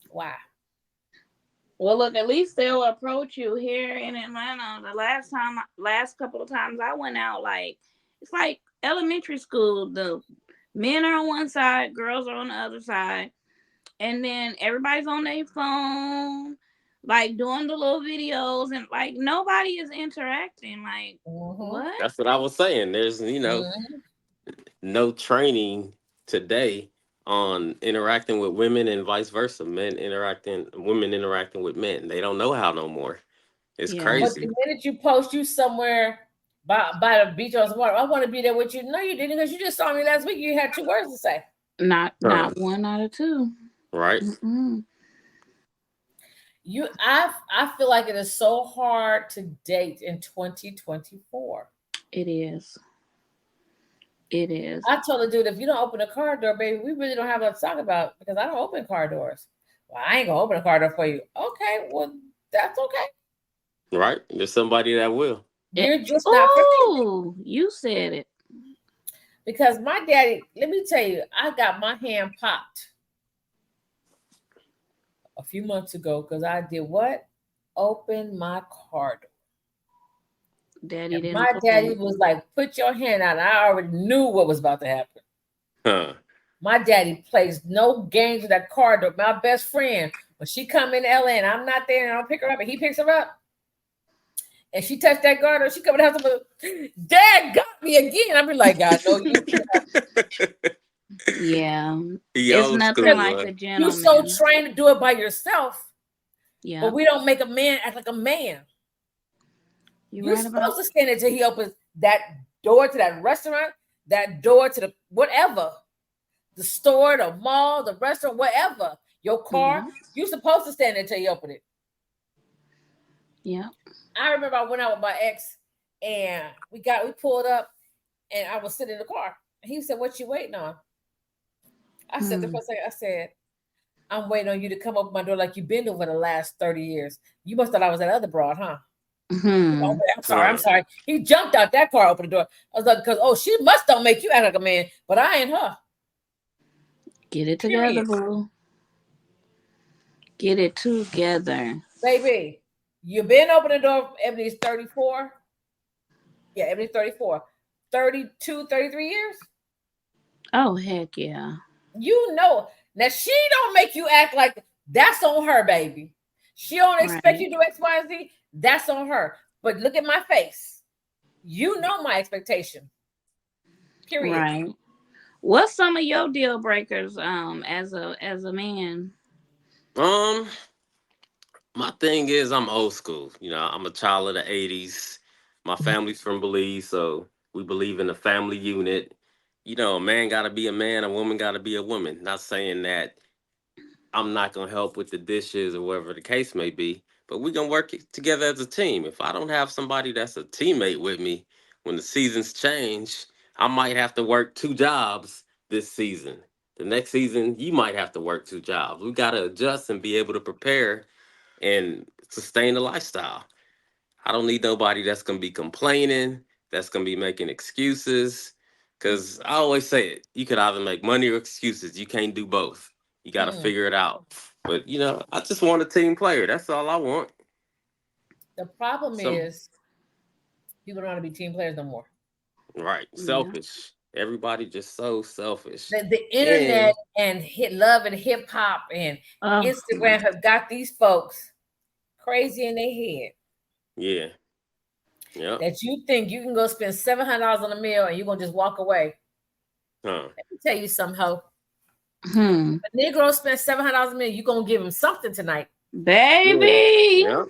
Why? Well, look, at least they'll approach you here in Atlanta. The last couple of times I went out, like, it's like elementary school. The men are on one side, girls are on the other side. And then everybody's on their phone, like doing the little videos, and like nobody is interacting. Like, what? That's what I was saying. There's, no training today on interacting with women and vice versa. Women interacting with men. They don't know how no more. It's crazy. But the minute you post you somewhere by the beach or some water, I want to be there with you. No, you didn't, because you just saw me last week. You had 2 words to say. Not one out of 2. Right. I feel like it is so hard to date in 2024. It is. It is. I told the dude, if you don't open a car door, baby, we really don't have a lot to talk about, because I don't open car doors. Well, I ain't gonna open a car door for you. Okay, well, that's okay. Right. There's somebody that will. You're just not for me. You said it. Because my daddy, let me tell you, I got my hand popped a few months ago because I did what? Open my car door. My daddy was like, put your hand out. I already knew what was about to happen. Huh. My daddy plays no games with that car door. My best friend, when she come in LA and I'm not there and I don't pick her up and he picks her up, and she touched that car door, she come in the house and Dad got me again. I'm like, God, no, you yeah. It's nothing like a gentleman. You're so trained to do it by yourself. Yeah. But we don't make a man act like a man. You're supposed to stand until he opens that door to that restaurant, that door to the whatever, the store, the mall, the restaurant, whatever, your car. You're supposed to stand until you open it. Yeah. I remember I went out with my ex and we pulled up and I was sitting in the car. And he said, "What you waiting on?" I said, the first thing I said, "I'm waiting on you to come open my door like you've been doing for the last 30 years. You must thought I was that other broad, huh?" Oh, I'm sorry. He jumped out that car, opened the door. I was like, because she must don't make you act like a man, but I ain't her. Get it together, boo. Get it together. Baby, you been opening the door. Ebony's 34. Yeah, Ebony's 34. 32, 33 years? Oh, heck yeah. You know. Now, she don't make you act like that's on her, baby. She don't expect you to do X, Y, and Z. That's on her. But look at my face. You know my expectation. Period. Right. What's some of your deal breakers as a man? My thing is I'm old school. I'm a child of the 80s. My family's from Belize, so we believe in the family unit. a man got to be a man, a woman got to be a woman. Not saying that I'm not going to help with the dishes or whatever the case may be, but we're going to work together as a team. If I don't have somebody that's a teammate with me when the seasons change, I might have to work 2 jobs this season. The next season, you might have to work 2 jobs. We got to adjust and be able to prepare and sustain the lifestyle. I don't need nobody that's going to be complaining, that's going to be making excuses. Because I always say it, you could either make money or excuses. You can't do both. You got to figure it out. But, I just want a team player. That's all I want. The problem is people don't want to be team players no more. Right. Selfish. Everybody just so selfish. The internet and love and hip hop and Instagram have got these folks crazy in their head. Yeah. Yeah. That you think you can go spend $700 on a meal and you're gonna just walk away. Huh. Let me tell you something, ho. A Negro spent $700 a meal, you're gonna give him something tonight. Baby. Yeah.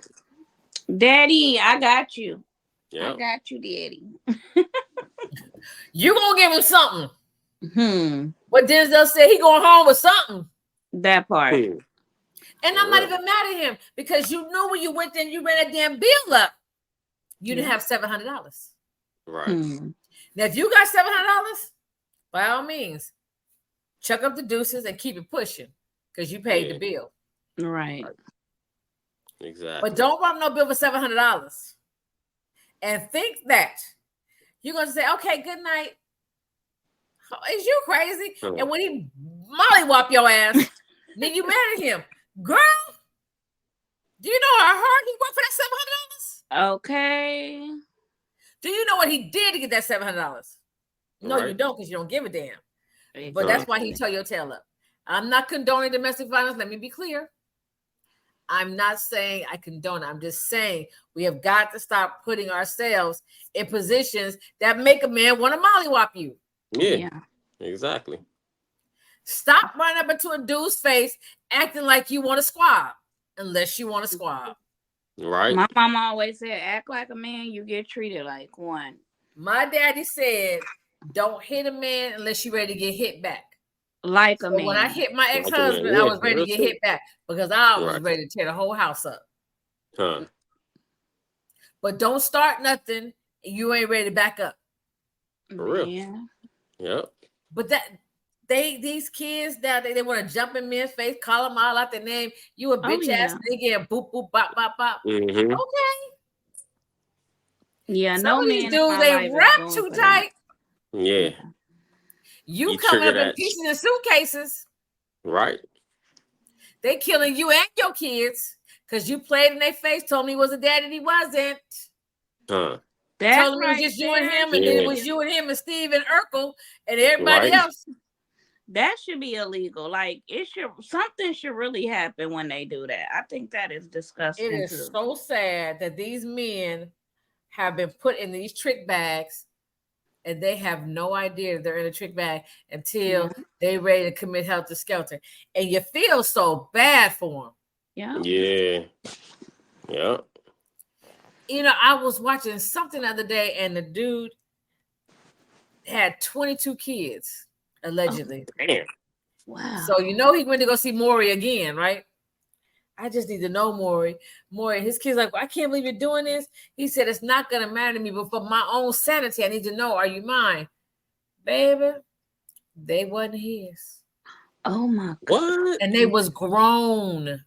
Daddy, I got you. Yeah. I got you, Daddy. You gonna give him something. What Denzel said, he going home with something. That part. And I'm not even mad at him because you knew when you went there and you ran that damn bill up, you didn't have $700. Right. Now, if you got $700, by all means, chuck up the deuces and keep it pushing because you paid the bill. Right. Exactly. But don't run no bill for $700 and think that you're going to say, okay, good night. Is you crazy? And when he mollywop your ass, then you mad at him. Girl, do you know how hard he worked for that $700? Okay. Do you know what he did to get that $700? No, you don't, because you don't give a damn. But that's why he tore your tail up. I'm not condoning domestic violence. Let me be clear. I'm not saying I condone it. I'm just saying we have got to stop putting ourselves in positions that make a man want to mollywop you. Yeah, exactly. Stop running up into a dude's face acting like you want to squab, unless you want to squab. Right. My mama always said, act like a man, you get treated like one. My daddy said, don't hit a man unless you're ready to get hit back. Like a man. When I hit my ex-husband, I was ready to get hit back because I was ready to tear the whole house up. Huh. But don't start nothing you ain't ready to back up. For real. Yeah. Yep. But these kids now they want to jump in men's face, call them all out their name. You a bitch ass nigga and boop boop bop bop bop. Mm-hmm. Okay. Yeah, Some no of these man dudes they wrap too tight. Yeah. You coming up in pieces and suitcases. Right. They killing you and your kids because you played in their face, told me he was a daddy and he wasn't. Huh. Told me it was just you and him, and then it was you and him and Steve and Urkel and everybody else. That should be illegal. Like something should really happen when they do that. I think that is disgusting. It is so sad that these men have been put in these trick bags and they have no idea they're in a trick bag until they're ready to commit helter skelter. And you feel so bad for them. Yeah. Yeah. Yeah. You know, I was watching something the other day and the dude had 22 kids, allegedly. Oh, damn. Wow. So he went to go see Maury again, right? I just need to know Maury. His kid's like, I can't believe you're doing this. He said, it's not going to matter to me, but for my own sanity, I need to know, are you mine? Baby, they wasn't his. Oh, my God. What? And they was grown.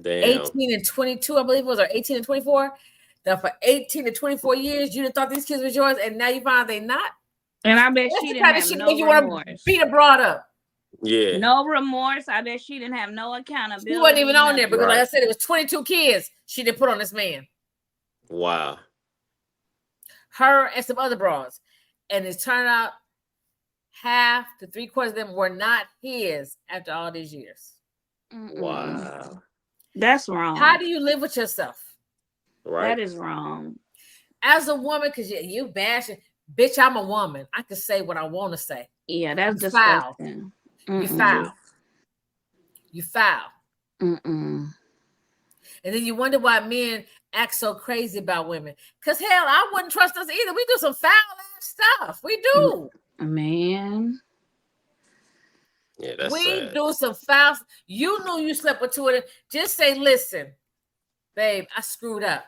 Damn. 18 and 22, I believe it was, or 18 and 24. Now, for 18 to 24 years, you didn't thought these kids was yours, and now you find out they not. And I bet she didn't have no remorse. Beat a broad up. Yeah. No remorse. I bet she didn't have no accountability. She wasn't even on there because, like I said, it was 22 kids she didn't put on this man. Wow. Her and some other broads. And it turned out half to 3/4 of them were not his after all these years. Wow. That's wrong. How do you live with yourself? Right. That is wrong. As a woman, because you bashing, bitch, I'm a woman. I can say what I want to say. Yeah, that's disgusting. You foul. You foul. Mm-mm. And then you wonder why men act so crazy about women. Because hell, I wouldn't trust us either. We do some foul ass stuff. We do. Man. Yeah, that's We sad. do some foul. You knew you slept with two of them. Just say, listen, babe, I screwed up.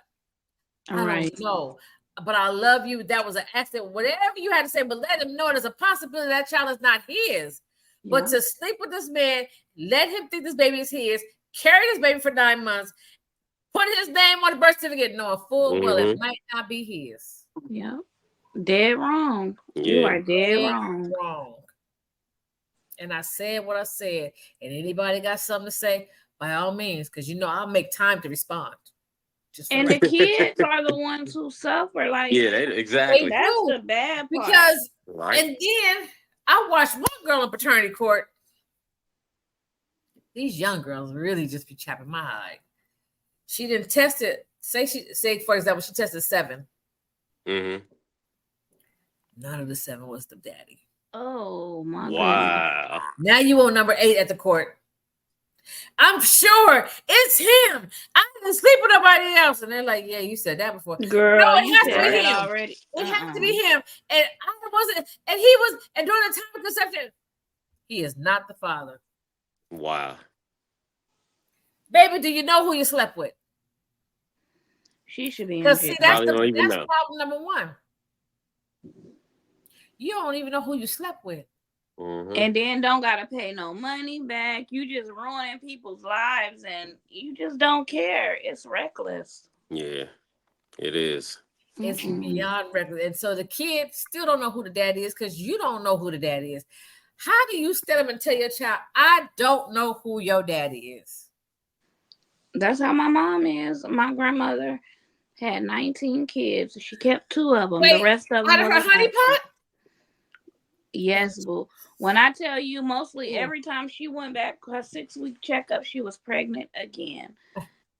I don't know, but I love you. That was an accident. Whatever you had to say, but let him know there's a possibility that child is not his. Yeah. But to sleep with this man, let him think this baby is his, carry this baby for 9 months, put his name on the birth certificate, knowing full well it might not be his. Yeah. Dead wrong. Yeah. You are dead wrong. And I said what I said. And anybody got something to say, by all means, because you know I'll make time to respond. And the kids are the ones who suffer. Like, yeah, exactly. That's the bad part. Because, and then I watched one girl in paternity court. These young girls really just be chapping my eye. She didn't test it. Say, for example, she tested 7. Mm-hmm. None of the 7 was the daddy. Oh my God. Wow. Now you on number 8 at the court. I'm sure it's him. I didn't sleep with nobody else. And they're like, yeah, you said that before. Girl, no, it has to be him. Already. It has to be him. And I wasn't, and he was, and during the time of conception, he is not the father. Wow. Baby, do you know who you slept with? She should be in Because see, that's problem number 1. You don't even know who you slept with. Mm-hmm. And then don't gotta pay no money back. You just ruining people's lives and you just don't care. It's reckless. Yeah, it is. It's beyond reckless. And so the kids still don't know who the dad is because you don't know who the dad is. How do you stand up and tell your child, I don't know who your daddy is? That's how my mom is. My grandmother had 19 kids. She kept 2 of them. Wait, the rest of them out of her honeypot? Yes, boo. When I tell you, mostly every time she went back her 6-week checkup, she was pregnant again.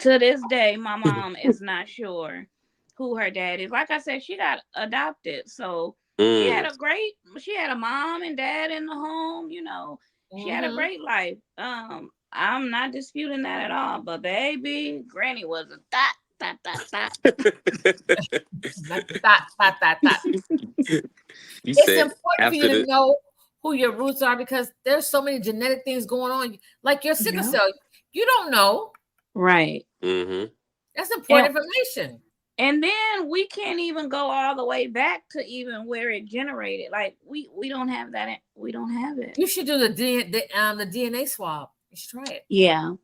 To this day, my mom is not sure who her dad is. Like I said, she got adopted, so she had a mom and dad in the home. You know, she had a great life. I'm not disputing that at all. But baby, Granny was a thot. It's important for you to know who your roots are because there's so many genetic things going on. Like your sickle cell, you don't know. Right. Mm-hmm. That's important information. And then we can't even go all the way back to even where it generated. Like we don't have that. We don't have it. You should do the DNA swab. You should try it. Yeah.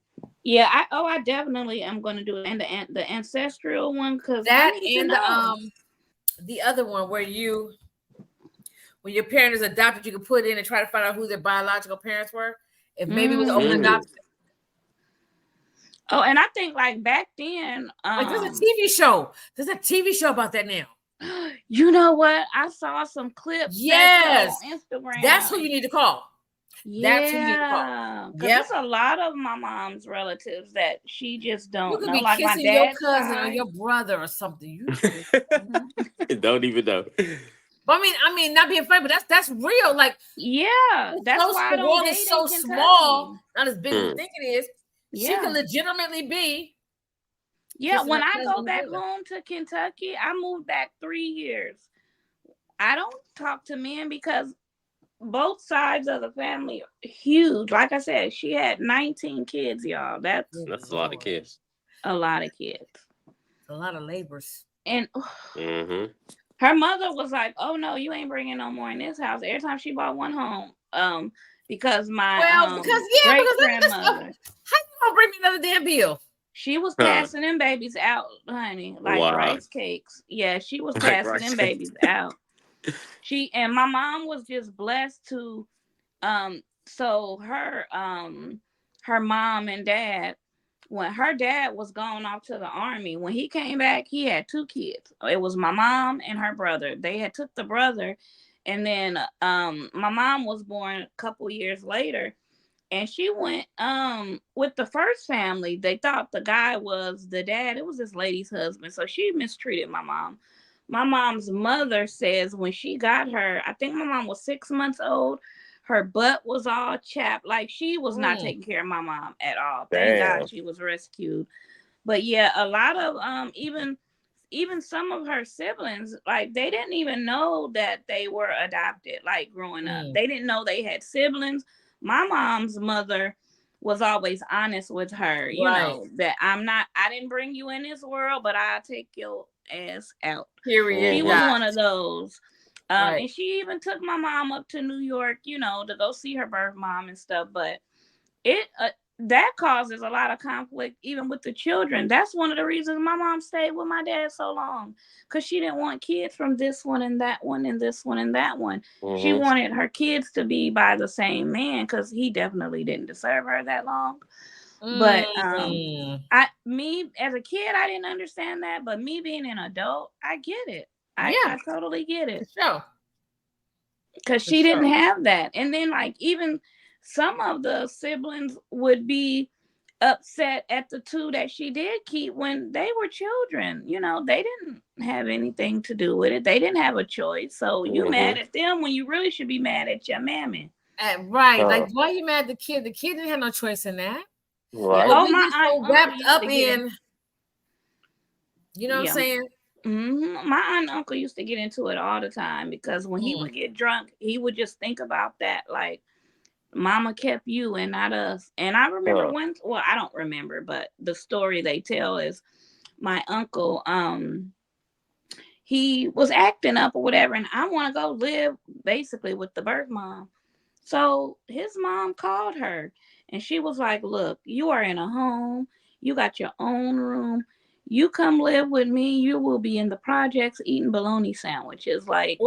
Yeah, I definitely am going to do it, and the ancestral one because that and the other one where when your parent is adopted, you can put in and try to find out who their biological parents were. If maybe it was open adoption. Oh, and I think like back then, like there's a TV show. There's a TV show about that now. You know what? I saw some clips. Yes, on Instagram. That's who you need to call. That's who you call. There's a lot of my mom's relatives that she just don't you could know. Be like kissing my your cousin or your brother or something. You don't even know. But I mean, not being funny, but that's real. Like, that's why the world is so small, not as big as you think it is. She can legitimately be. Yeah, when I go back home to Kentucky, I moved back 3 years. I don't talk to men because both sides of the family are huge. Like I said, she had 19 kids, y'all. That's a lot of kids. A lot of kids. A lot of labors. And her mother was like, "Oh no, you ain't bringing no more in this house." Every time she bought one home, because my great grandmother. How you gonna bring me another damn bill? She was passing them babies out, honey, like rice cakes. Yeah, she was passing them babies out. And my mom was just blessed to so her mom and dad, when her dad was gone off to the army, when he came back, he had 2 kids. It was my mom and her brother. They had took the brother, and then my mom was born a couple years later, and she went with the first family. They thought the guy was the dad. It was this lady's husband, so she mistreated my mom. My mom's mother says when she got her, I think my mom was 6 months old, her butt was all chapped. Like she was not taking care of my mom at all. Thank God she was rescued. But yeah, a lot of even even some of her siblings, like they didn't even know that they were adopted, like growing up. They didn't know they had siblings. My mom's mother was always honest with her, you know, that I didn't bring you in this world, but I'll take your ass out. Period. She was one of those. And she even took my mom up to New York, you know, to go see her birth mom and stuff. But it that causes a lot of conflict even with the children. That's one of the reasons my mom stayed with my dad so long, because she didn't want kids from this one and that one and this one and that one. She wanted her kids to be by the same man, because he definitely didn't deserve her that long. But me as a kid, I didn't understand that. But me being an adult, I get it. I totally get it. Sure. Because she didn't have that. And then, like, even some of the siblings would be upset at the two that she did keep when they were children. You know, they didn't have anything to do with it. They didn't have a choice. So you mad at them when you really should be mad at your mammy. Right. Like, why are you mad at the kid? The kid didn't have no choice in that. Right. Oh, my aunt wrapped up in, you know what I'm saying? My aunt and uncle used to get into it all the time, because when he would get drunk, he would just think about that, like, mama kept you and not us. And I remember I don't remember, but the story they tell is my uncle, he was acting up or whatever, and I want to go live basically with the birth mom. So his mom called her, and she was like, look, you are in a home, you got your own room. You come live with me, you will be in the projects eating bologna sandwiches. Like,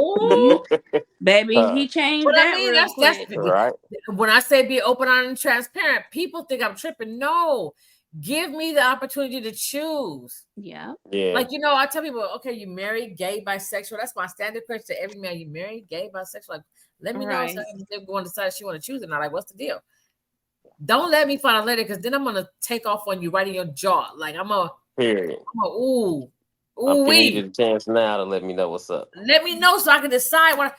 baby, he changed that real quick. Right. When I say be open, honest, and transparent, people think I'm tripping. No, give me the opportunity to choose. Yeah. Like, you know, I tell people, okay, you married, gay, bisexual. That's my standard question to every man. You married, gay, bisexual. Like, let me know if they're going to decide she want to choose it. Not like, what's the deal? Don't let me find out later, because then I'm gonna take off on you right in your jaw. Like, I'm a ooh, I'm giving you the chance now to let me know what's up. Let me know so I can decide what.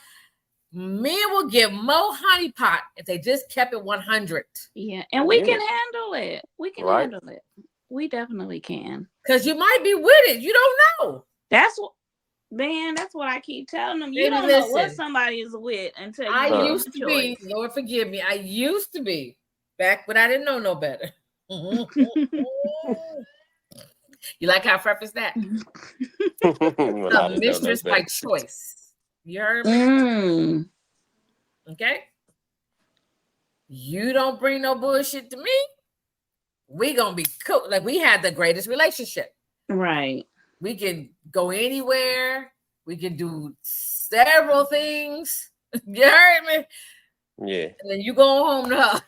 Men will give more honey pot if they just kept it 100. Yeah, and we can handle it. We can handle it. We definitely can. Because you might be with it. You don't know. That's what, man. That's what I keep telling them. You don't know what somebody is with until you. I used to be. Lord forgive me. I used to be back when I didn't know no better. You like how I preface that? A mistress by choice. You heard me? Okay? You don't bring no bullshit to me. We gonna be cool. Like, we had the greatest relationship. Right. We can go anywhere. We can do several things. You heard me? Yeah. And then you go home to her.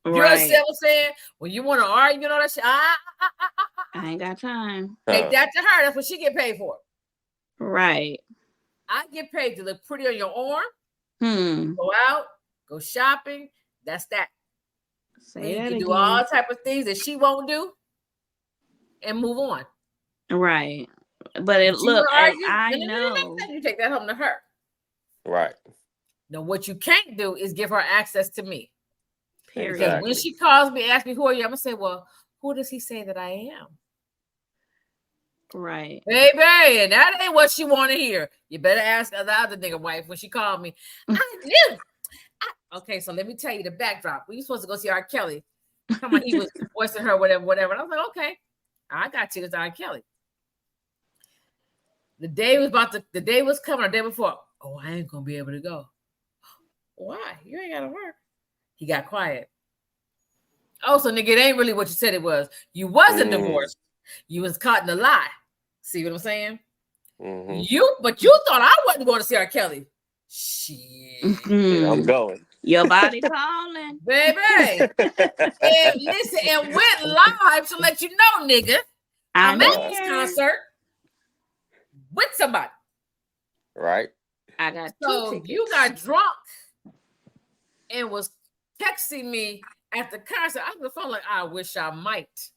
You understand what I'm saying? When you want to argue and all that shit, I ain't got time. Take that to her. That's what she get paid for. Right. I get paid to look pretty on your arm. Go out, go shopping. That's that. Say that you can again. do all type of things that she won't do and move on. Right. But I know. You take that home to her. Right. Now, what you can't do is give her access to me. Period. Because when she calls me, asks me who are you, I'm gonna say, well, who does he say that I am? Right. Baby, that ain't what she want to hear. You better ask the other nigga wife when she called me. Okay, so let me tell you the backdrop. We were supposed to go see R. Kelly. Come on, he was voicing her, whatever. And I was like, okay, I got tickets to R. Kelly. The day was coming, the day before. Oh, I ain't gonna be able to go. Why? You ain't gotta work. He got quiet. Oh, so nigga, it ain't really what you said it was. You wasn't divorced. You was caught in a lie. See what I'm saying? But you thought I wasn't going to see R. Kelly. Shit. Yeah, I'm going. Your body calling. Baby. And listen, and went live to let you know, nigga. I'm at this concert with somebody. Right. I got so you got drunk and was texting me at the concert. I was on the phone like, I wish I might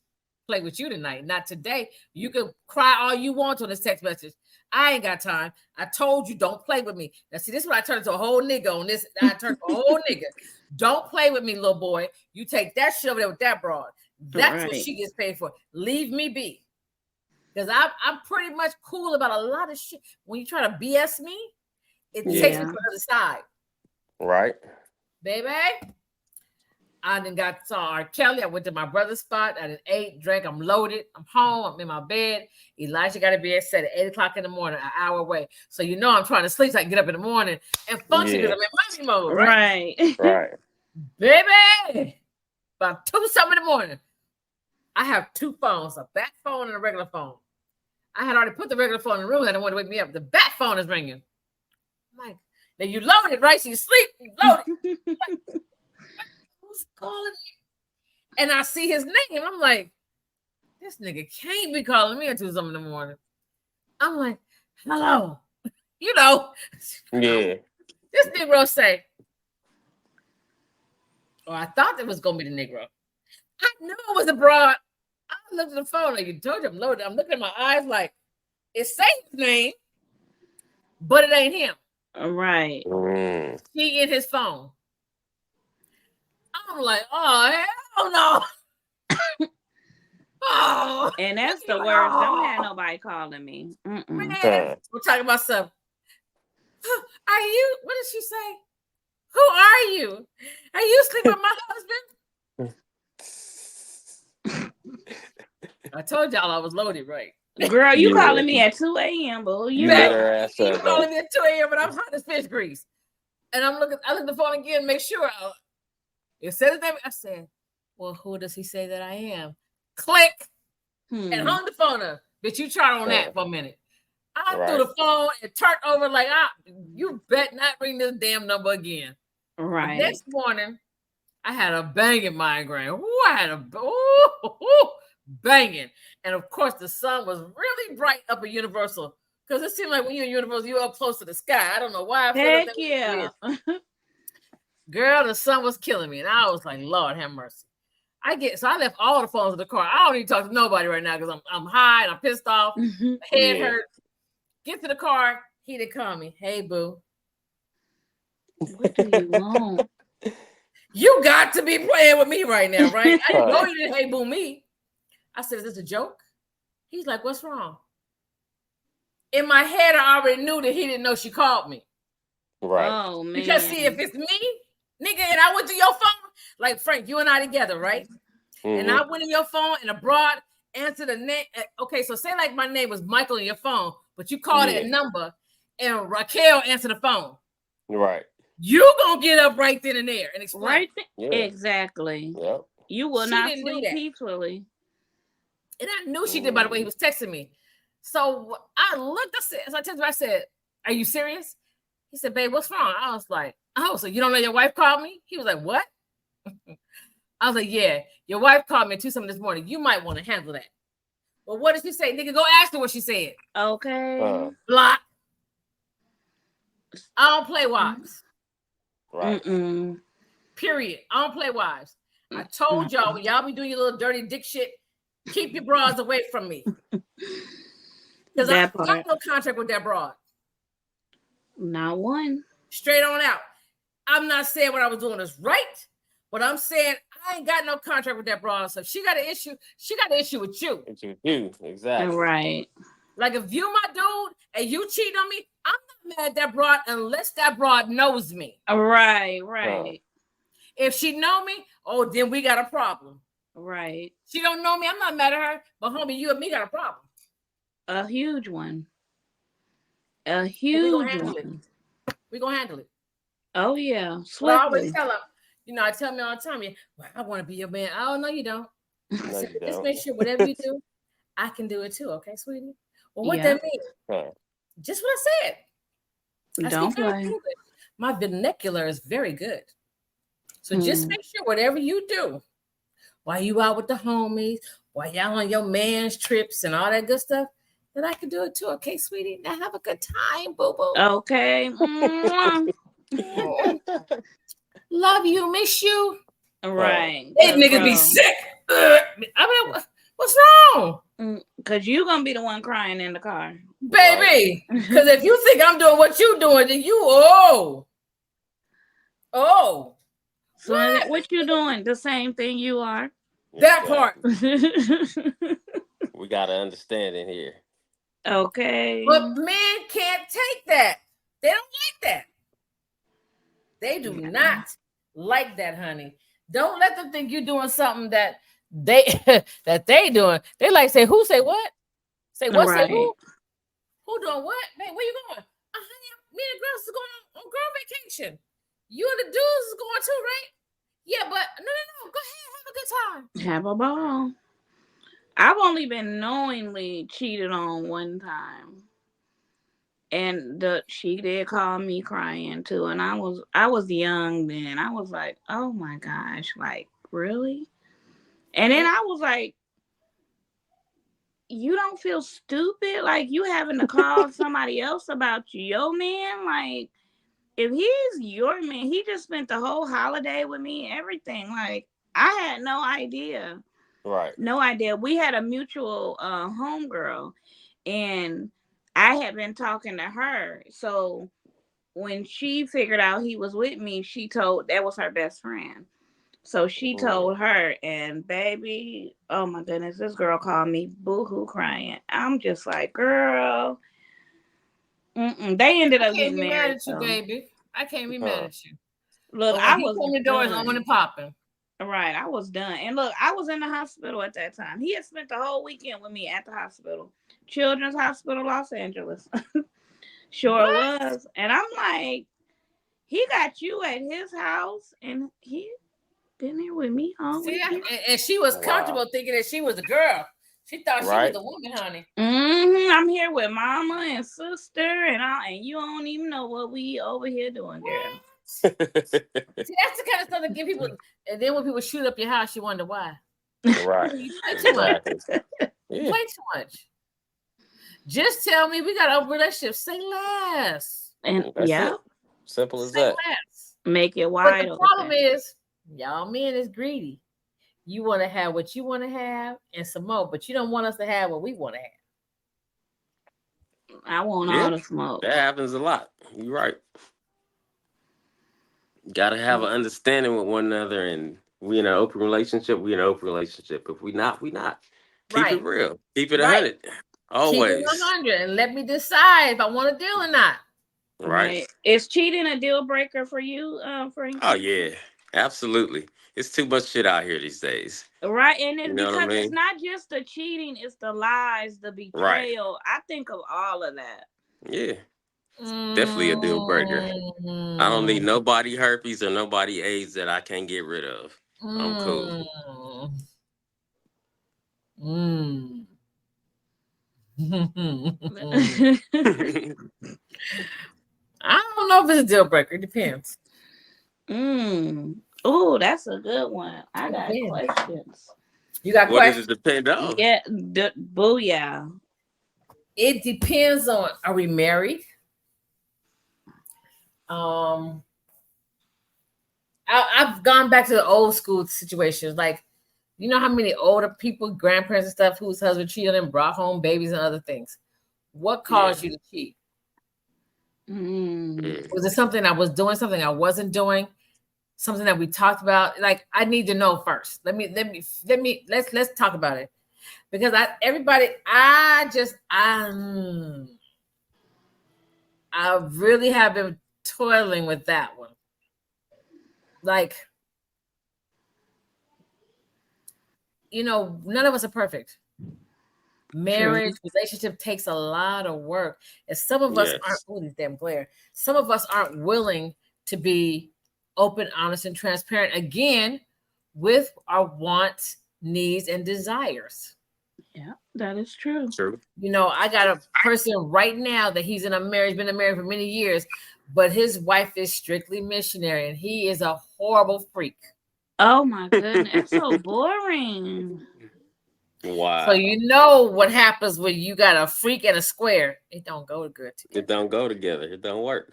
play with you tonight. Not today. You can cry all you want on this text message. I ain't got time. I told you don't play with me. Now see, this is when I turned into a whole nigga on this. I turned to a whole nigga. Don't play with me, little boy. You take that shit over there with that broad. That's what she gets paid for. Leave me be. Because I'm pretty much cool about a lot of shit. When you try to BS me, it takes me to the other side. Right. Baby, I done saw R. Kelly. I went to my brother's spot. I done ate, drank. I'm loaded. I'm home. I'm in my bed. Elijah got to be set at 8 o'clock in the morning, an hour away. So you know I'm trying to sleep so I can get up in the morning and function because I'm in mommy mode, right? Right. Baby, about 2-something in the morning. I have 2 phones, a bat phone and a regular phone. I had already put the regular phone in the room. I didn't want to wake me up. The bat phone is ringing. I'm like, now you loaded, right? So you sleep, you loaded. Who's calling me? And I see his name. I'm like, this nigga can't be calling me at 2-something in the morning. I'm like, hello. You know. Yeah. This Negro say, or I thought it was going to be the Negro. I knew it was a broad. I looked at the phone like you told you I'm loaded. I'm looking at my eyes like it says his name, but it ain't him. Right. He in his phone. I'm like, oh hell no. Oh, and that's the worst. Don't have nobody calling me. Man, we're talking about stuff. Are you? What did she say? Who are you? Are you sleeping with my husband? I told y'all I was loaded, right? Girl, you calling me at 2 a.m., boo. You calling me at 2 a.m., but I'm hot as fish grease. And I look at the phone again, make sure it said his name. I said, well, who does he say that I am? Click. And hung the phone up. Bitch, you try on that for a minute. I threw the phone and turned over like, you bet not ring this damn number again. Right. The next morning, I had a banging migraine. Ooh, I had a banging. And of course, the sun was really bright up at Universal. Because it seemed like when you're in Universal, you're up close to the sky. I don't know why I feel like that. Girl, the sun was killing me. And I was like, Lord have mercy. So I left all the phones in the car. I don't need to talk to nobody right now because I'm high and I'm pissed off. My head hurts. Get to the car. He didn't call me. Hey, boo. What do you want? You got to be playing with me right now, right? I didn't know you didn't hey boo me. I said, is this a joke? He's like, what's wrong? In my head, I already knew that he didn't know she called me. Right. Oh, man. Because see, if it's me, nigga, and I went to your phone, like Frank, you and I together, right? And I went in your phone and abroad answered the name. Okay, so say like my name was Michael in your phone, but you called that number and Raquel answered the phone. Right. You gonna get up right then and there and explain. Right. Exactly. Yep. You will not sleep peacefully. And I knew she did by the way he was texting me. So I looked, I texted her, I said, are you serious? He said, babe, what's wrong? I was like, oh, so you don't know your wife called me? He was like, what? I was like, yeah, your wife called me at 2-something this morning. You might want to handle that. Well, what did she say? Nigga, go ask her what she said. Okay. Block. I don't play wives. Right. Period. I don't play wives. I told y'all, when y'all be doing your little dirty dick shit, keep your bras away from me. Because I got no contract with that broad. Not one. Straight on out. I'm not saying what I was doing is right, but I'm saying I ain't got no contract with that broad. So if she got an issue, she got an issue with you. It's with you, exactly. Right. Like if you my dude and you cheat on me, I'm not mad at that broad unless that broad knows me. Right. If she know me, oh, then we got a problem. Right. She don't know me, I'm not mad at her, but homie, you and me got a problem. A huge one. A huge one. We're gonna handle it. Oh yeah. Well, I always tell her, I tell me all the time, well, I want to be your man. Oh no, you don't. I said, just make sure whatever you do, I can do it too, okay, sweetie? Well, what that mean? Just what I said. Don't play. My vernacular is very good. So just make sure whatever you do, while you out with the homies, while y'all on your man's trips and all that good stuff, that I can do it too. Okay, sweetie. Now have a good time, boo-boo. Okay. Love you, miss you. Right. These niggas be sick. I mean, what's wrong? Because you're going to be the one crying in the car. Baby. Because if you think I'm doing what you doing, then you, oh. So what you doing? The same thing you are. That part. We got to understand in here. Okay. But men can't take that. They don't like that. They do not like that, honey. Don't let them think you're doing something that they doing. They like say who, say what? Say what, say who? Who doing what? Man, where you going? Honey, me and the girls is going on girl vacation. You and the dudes is going too, right? Yeah, but no. Go ahead, have a good time. Have a ball. I've only been knowingly cheated on one time. And she did call me crying too. And I was young then. I was like, oh my gosh, like really? And then I was like, you don't feel stupid? Like you having to call somebody else about your man? Like if he's your man, he just spent the whole holiday with me, everything. Like I had no idea. Right. No idea. We had a mutual homegirl, and I had been talking to her. So when she figured out he was with me, that was her best friend. So she told her, and baby, oh my goodness, this girl called me boohoo crying. I'm just like, girl. They ended up getting married. Mad at you, baby. I can't be mad at you. Look, I was the doors on and popping. Right, I was done. And look, I was in the hospital at that time. He had spent the whole weekend with me at the hospital. Children's Hospital, Los Angeles. Sure was. And I'm like, he got you at his house and he been there with me all weekend. And she was comfortable thinking that she was a girl. She thought she was a woman, honey. I'm here with mama and sister and you don't even know what we over here doing, girl. See, that's the kind of stuff that give people, and then when people shoot up your house, you wonder why. Right. You play too much. You play too much. Just tell me we got a relationship. Say less. And simple as that. Less. Make it wide. But the problem is, y'all men is greedy. You want to have what you want to have and some more, but you don't want us to have what we want to have. I want all the smoke. That happens a lot. You're right. Got to have an understanding with one another, and we in an open relationship. We in an open relationship. If we not, we not. Keep it real. Keep it 100. Always. Keep it 100, and let me decide if I want to deal or not. Right. Is cheating a deal breaker for you, Frank? Oh yeah, absolutely. It's too much shit out here these days. Right, and it's because it's not just the cheating; it's the lies, the betrayal. I think of all of that. Yeah. It's definitely a deal breaker. I don't need nobody herpes or nobody AIDS that I can't get rid of. I'm cool. I don't know if it's a deal breaker. It depends. Oh, that's a good one. I got questions. You got questions? What does it depend on? Yeah, booyah. It depends on, are we married? I've gone back to the old school situations. Like, you know how many older people, grandparents and stuff, whose husband cheated and brought home babies and other things. What caused you to cheat? Was it something I was doing, something I wasn't doing, something that we talked about? Like, I need to know first. Let's talk about it. Because I really have been toiling with that one. Like, none of us are perfect. Marriage, relationship takes a lot of work. And some of us aren't, damn glare. Some of us aren't willing to be open, honest, and transparent again with our wants, needs, and desires. Yeah, that is true. I got a person right now that he's in a marriage, been married for many years, but his wife is strictly missionary, and he is a horrible freak. Oh my goodness, it's so boring. Wow. So what happens when you got a freak and a square? It don't go good together. It don't go together. It don't work.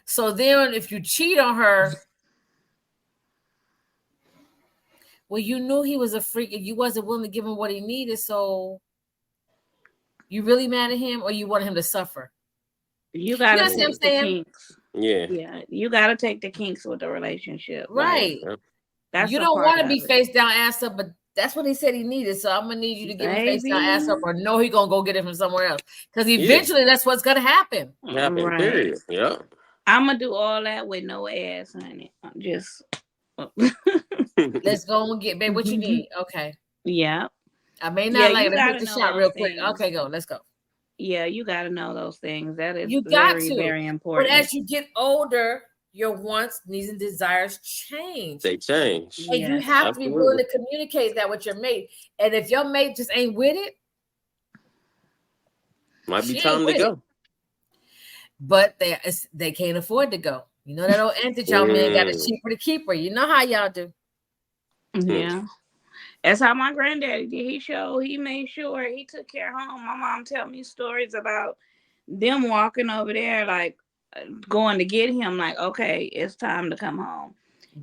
So then if you cheat on her, well, you knew he was a freak and you wasn't willing to give him what he needed. So you really mad at him, or you want him to suffer? You got to take the kinks. Yeah. You got to take the kinks with the relationship. Right. That's you don't want to be face down, ass up, but That's what he said he needed. So I'm gonna need you to give him face down, Baby. ass up, or no, he gonna go get it from somewhere else. Because eventually that's what's gonna happen. Happen, Right. period. Yeah. I'm gonna do all that with no ass, honey. I'm just Let's go and get, babe, what you need. Okay. yeah. I may not like you it. Hit gotta the know shot those real quick. things. Okay, go. Let's go. Yeah, you gotta know those things. That is You got very, to. very But important. as you get older, your wants, needs, and desires change. They change. And you Yes. have to be willing to communicate that with your mate. And if your mate just ain't with it, Might be she time ain't to with go. it. But they can't afford to go. You know that old antic y'all man got it cheaper to keep her. You know how y'all do. Yeah. That's how my granddaddy did. He made sure he took care of home. My mom tell me stories about them walking over there, like going to get him, like, okay, it's time to come home.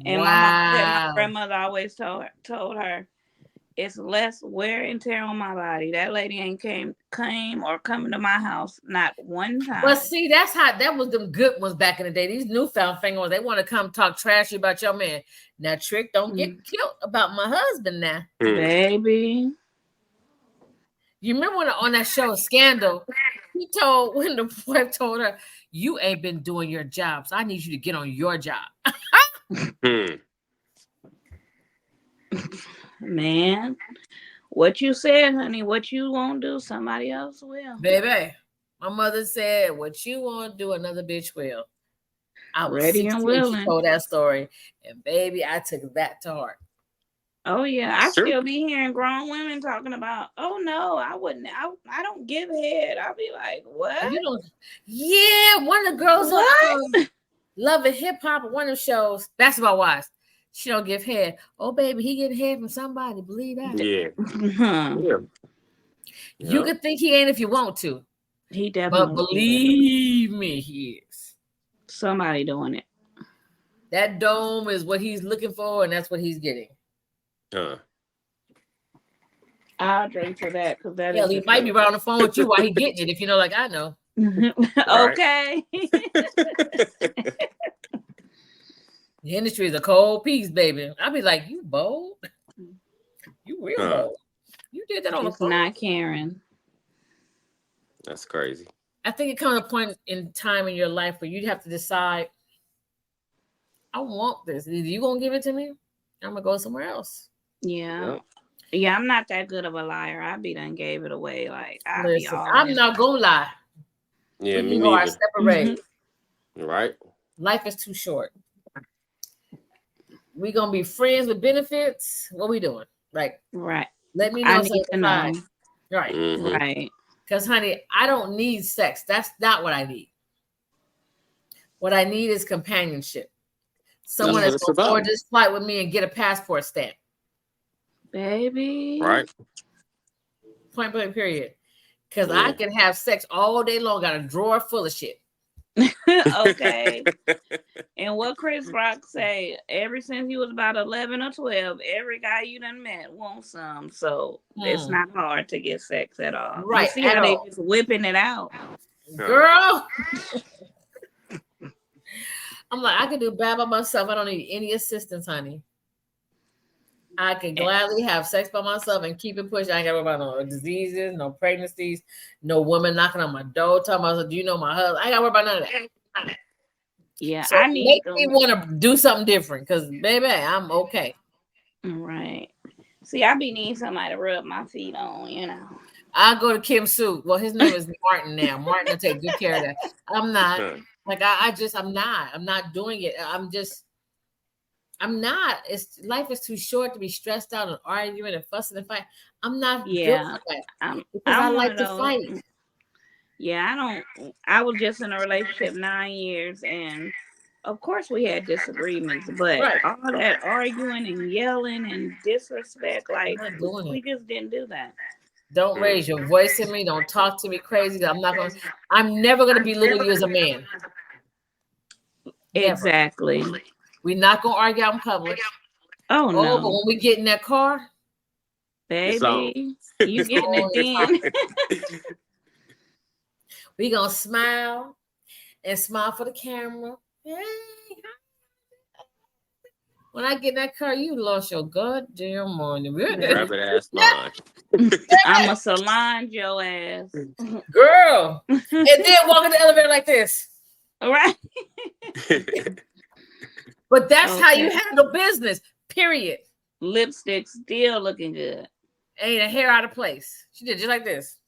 And my mom said my grandmother always told her, it's less wear and tear on my body. That lady ain't came or coming to my house not one time. But see, that was them good ones back in the day. These newfound ones, they want to come talk trashy about your man. Now, Trick, don't get killed about my husband now. Baby. You remember when on that show Scandal, when the wife told her, you ain't been doing your job, so I need you to get on your job. Man, what you said, honey, what you won't do, somebody else will. Baby, my mother said, what you won't do, another bitch will. I was ready 16 and willing. She told that story, and baby, I took that to heart. Oh yeah, I still be hearing grown women talking about, oh no, I wouldn't. I don't give head. I'll be like, what? You don't? Yeah, one of the girls on Love and Hip Hop, one of the shows, Basketball Wives. She don't give head. Oh baby, he getting head from somebody. Believe that. Yeah. You could think he ain't if you want to. He definitely. But believe me, he is. Somebody doing it. That dome is what he's looking for, and that's what he's getting. I'll drink for that because that he might be right on the phone with you while he getting it, if you know, like I know. Okay. The industry is a cold piece, baby. I'll be like, you bold. You real bold. You did that on the phone. Not Karen. That's crazy. I think it comes a point in time in your life where you'd have to decide, I want this. Either you gonna give it to me, I'm gonna go somewhere else. Yeah. Yeah, I'm not that good of a liar. I done gave it away. Like I'm not gonna lie. Yeah, me neither. Separate. Right. Life is too short. We gonna be friends with benefits. What we doing? Like, right. Let me know. I need to know. Right. Right. Because, honey, I don't need sex. That's not what I need. What I need is companionship. Someone that's going to board this flight with me and get a passport stamp. Baby. Right. Point blank, period. Because I can have sex all day long. Got a drawer full of shit. Okay. And what Chris Rock say, ever since he was about 11 or 12, every guy you done met wants some. So it's not hard to get sex at all. Right. You see how they just whipping it out. Girl. I'm like, I can do bad by myself. I don't need any assistance, honey. I can gladly have sex by myself and keep it pushing. I ain't got to worry about no diseases, no pregnancies, no woman knocking on my door talking about, do you know my husband? I ain't got to worry about none of that. Yeah, so I need me want to do something different because, baby, I'm okay. Right. See, I be needing somebody to rub my feet on, you know. I'll go to Kim Sue. Well, his name is Martin now. Martin will take good care of that. I'm not. Like, I'm not doing it. I'm not. Life is too short to be stressed out and arguing and fussing and fighting. I'm not built for that. Because I like to fight. Yeah, I was just in a relationship 9 years, and of course we had disagreements, but all that arguing and yelling and disrespect, like we just didn't do that. Don't raise your voice at me. Don't talk to me crazy. I'm never gonna belittle you as a man. Never. Exactly. We're not gonna argue out in public. Oh no. But when we get in that car, baby, you getting it then. We gonna smile and smile for the camera. When I get in that car, you lost your goddamn mind. Rabbit ass mind. I'ma salon your ass. Girl. And then walk in the elevator like this. Right. But that's how you Okay. handle business, period. Lipstick still looking good. Ain't a hair out of place. She did just like this.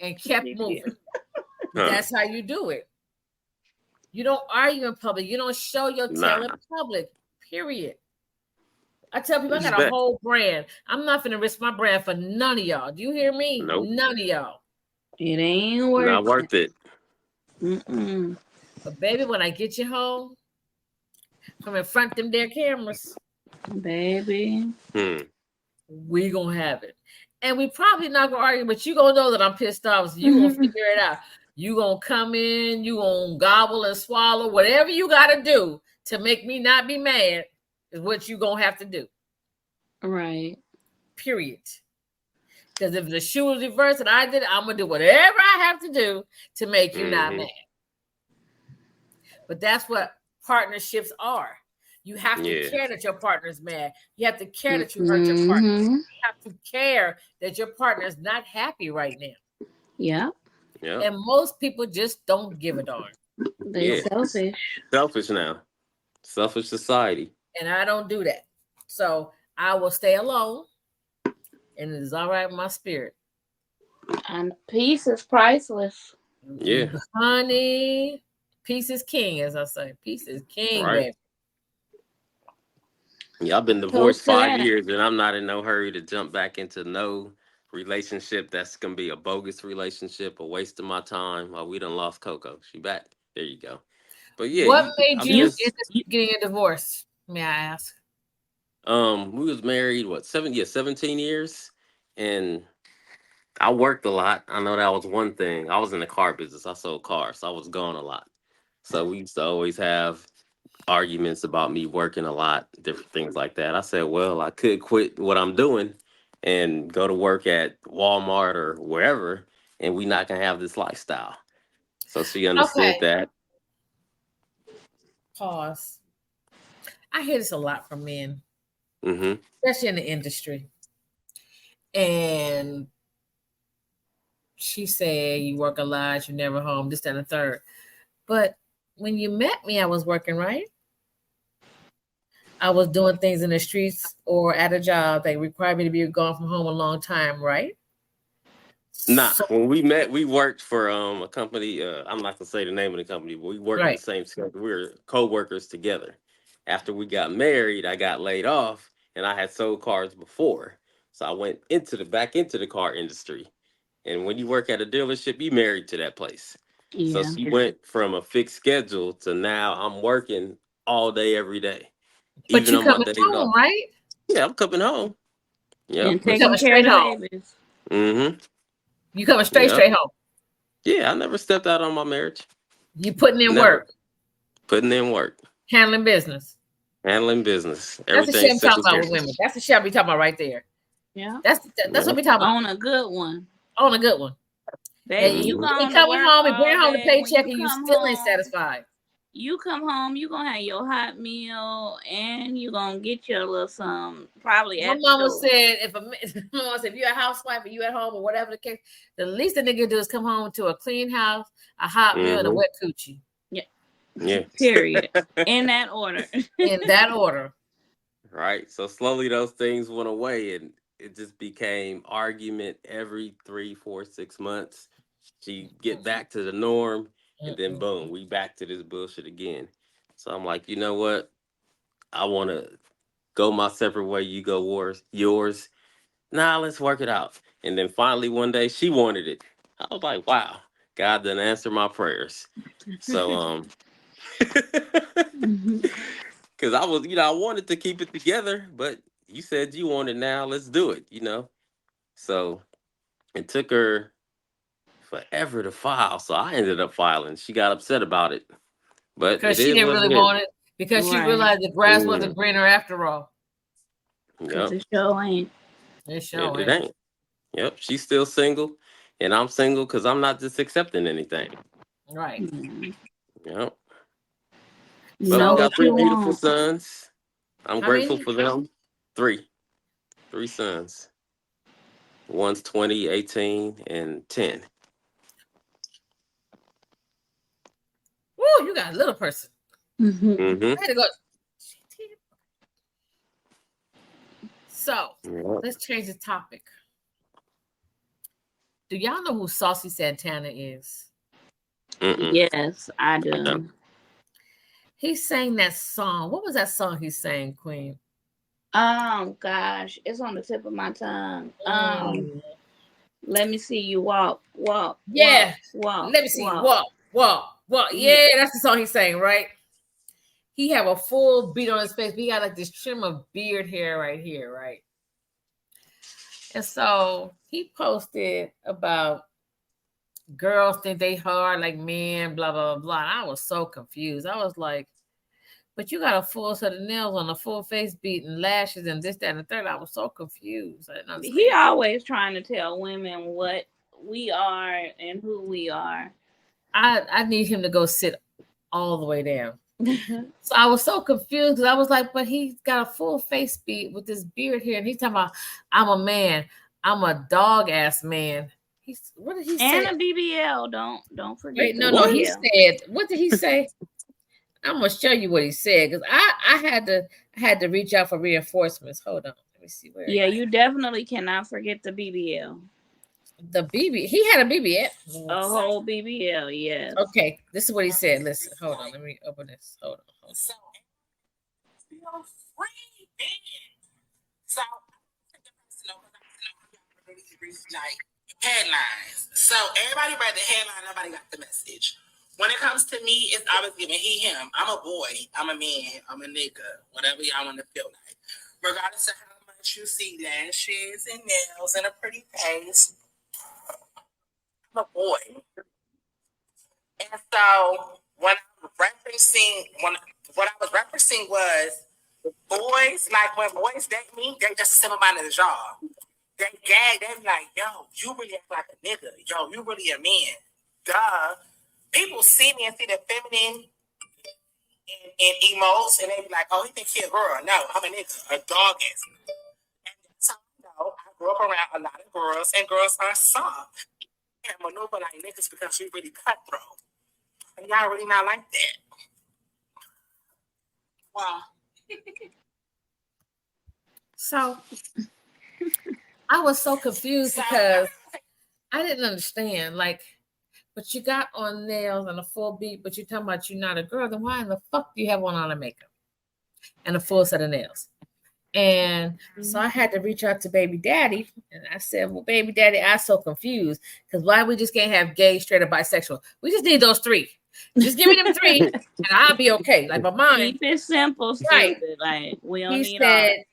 And kept She did. moving. Huh. That's how you do it. You don't argue in public. You don't show your tail in Nah. public, period. I tell people I got a Respect. whole brand. I'm not finna risk my brand for none of y'all. Do you hear me? Nope. None of y'all. It ain't worth Not worth it. Mm-mm. But baby, when I get you home, from in front of them their cameras, Baby. we gonna have it. And we probably not gonna argue, but you gonna know that I'm pissed off. So you gonna figure it out. You gonna come in, you gonna gobble and swallow, whatever you gotta do to make me not be mad is what you gonna have to do. Right. Period. Because if the shoe was reversed and I did it, I'm gonna do whatever I have to do to make you not Mhm. mad. But that's what partnerships are. You have to Yeah. care that your partner's mad. You have to care that you hurt your partner. Mhm. You have to care that your partner is not happy right now. Yeah. Yeah. And most people just don't give a darn. They Yeah. selfish. Selfish now. Selfish society. And I don't do that. So I will stay alone. And it is all right with my spirit. And peace is priceless. Yeah. Honey, peace is king, as I say. Peace is king, Right. baby. Yeah, I've been divorced Toast to 5 that. years, and I'm not in no hurry to jump back into no relationship that's gonna be a bogus relationship, a waste of my time. Oh, we done lost Coco. She back. There you go. But yeah, What made I'm you just getting a divorce? May I ask? we was married 17 years, and I worked a lot. I know that was one thing. I was in the car business. I sold cars, so I was gone a lot. So we used to always have arguments about me working a lot, different things like that. I said, well, I could quit what I'm doing and go to work at Walmart or wherever, and we not gonna have this lifestyle. So she understood Okay. that. Pause. I hear this a lot from men, Hmm. especially in the industry. And she said, you work a lot, you're never home, this, that, and the third. But when you met me, I was working, right? I was doing things in the streets or at a job that required me to be gone from home a long time, right? Nah, So- when we met, we worked for a company. I'm not gonna say the name of the company, but we worked Right. the same schedule. We were co-workers together. After we got married, I got laid off, and I had sold cars before, so I went back into the car industry. And when you work at a dealership, you married to that place. So Yeah. she went from a fixed schedule to now I'm working all day, every day, but even you on my coming days home, off. right? Yeah, I'm coming home. And Yep. You taking coming care of straight home. the babies. Mm-hmm. You coming straight Yep. home. Yeah, I never stepped out on my marriage. You putting in Never. work, Putting in work, handling business. handling business, That's the shit everything. I'm talking about with women. That's the shit I be talking about right there. Yeah. That's what we talking about. On a good one. On a good one. Baby, And you you going to coming work home and all bring home the day. When paycheck you and you come still ain't home, satisfied. You come home, you gonna have your hot meal, and you gonna get your little some probably My at the mama door. said if you're a housewife or you at home or whatever the case, the least the nigga do is come home to a clean house, a hot meal, and a Mhm. wet coochie. Yeah. Period. In that order. In that order. Right. So slowly those things went away, and it just became argument every 3, 4, 6 months. She get back to the norm, and then boom, we back to this bullshit again. So I'm like, you know what? I want to go my separate way. You go yours. Nah, let's work it out. And then finally one day she wanted it. I was like, wow, God done answer my prayers. So because I was, I wanted to keep it together, but you said you want it now. Let's do it. So it took her forever to file. So I ended up filing. She got upset about it, but Because it she is didn't what really it want it. Because she Right. realized the grass wasn't greener after all. Because Yep. it sure ain't. It sure It ain't. ain't. Yep. She's still single, and I'm single because I'm not just accepting anything. Right. Mhm. Yep. But we Know So got what you three beautiful want. sons. I'm how grateful many? for them. Three sons. One's 20, 18, and 10. Woo, you got a little person. Mm-hmm. I had to go. So Yep. let's change the topic. Do y'all know who Saucy Santana is? Mm-mm. Yes, I I do. don't. He sang that song. What was that song he sang, Queen? Gosh, it's on the tip of my tongue. Mm. Let me see you walk, walk, Yeah. walk, Let me see. walk. Walk. Yeah, that's the song he sang, right? He have a full beat on his face, but he got like this trim of beard hair right here, right? And so he posted about girls think they hard like men, blah, blah, blah. And I was so confused. I was like, but you got a full set of nails on, a full face beat and lashes and this, that, and the third. I was so confused. I didn't understand. He always trying to tell women what we are and who we are. I need him to go sit all the way down. So I was so confused because I was like, but he's got a full face beat with this beard here, and he's talking about I'm a man, I'm a dog ass man. What did he say? And a BBL, don't forget. Wait, no, he said, what did he say? I'm gonna show you what he said because I had to reach out for reinforcements. Hold on, let me see where. Yeah, you definitely cannot forget the BBL. The BB, he had a BBL. A whole BBL, yes. Okay, this is what he said. Listen, hold on, let me open this. Hold on. So, free so like headlines. So everybody read the headline, nobody got the message. When it comes to me, it's always giving he, him. I'm a boy, I'm a man, I'm a nigga, whatever y'all want to feel like. Regardless of how much you see lashes and nails and a pretty face, I'm a boy. And so when I was referencing was boys, like when boys date me, they just a simple minded job. They gag, they be like, yo, you really act like a nigga. Yo, you really a man. Duh. People see me and see the feminine and emotes, and they be like, oh, he think he a girl. No, I'm a nigga, a dog ass. And that's how I know I grew up around a lot of girls, and girls are soft and maneuver like niggas because we really cutthroat. And y'all really not like that. Well. So I was so confused because I didn't understand. Like, but you got on nails and a full beat, but you're talking about you're not a girl. Then why in the fuck do you have on all the makeup and a full set of nails? And so I had to reach out to baby daddy. And I said, well, baby daddy, I'm so confused. Because why we just can't have gay, straight, or bisexual? We just need those three. Just give me them three and I'll be okay. Like my mind. Keep it simple, right. Stupid. Like we don't he need said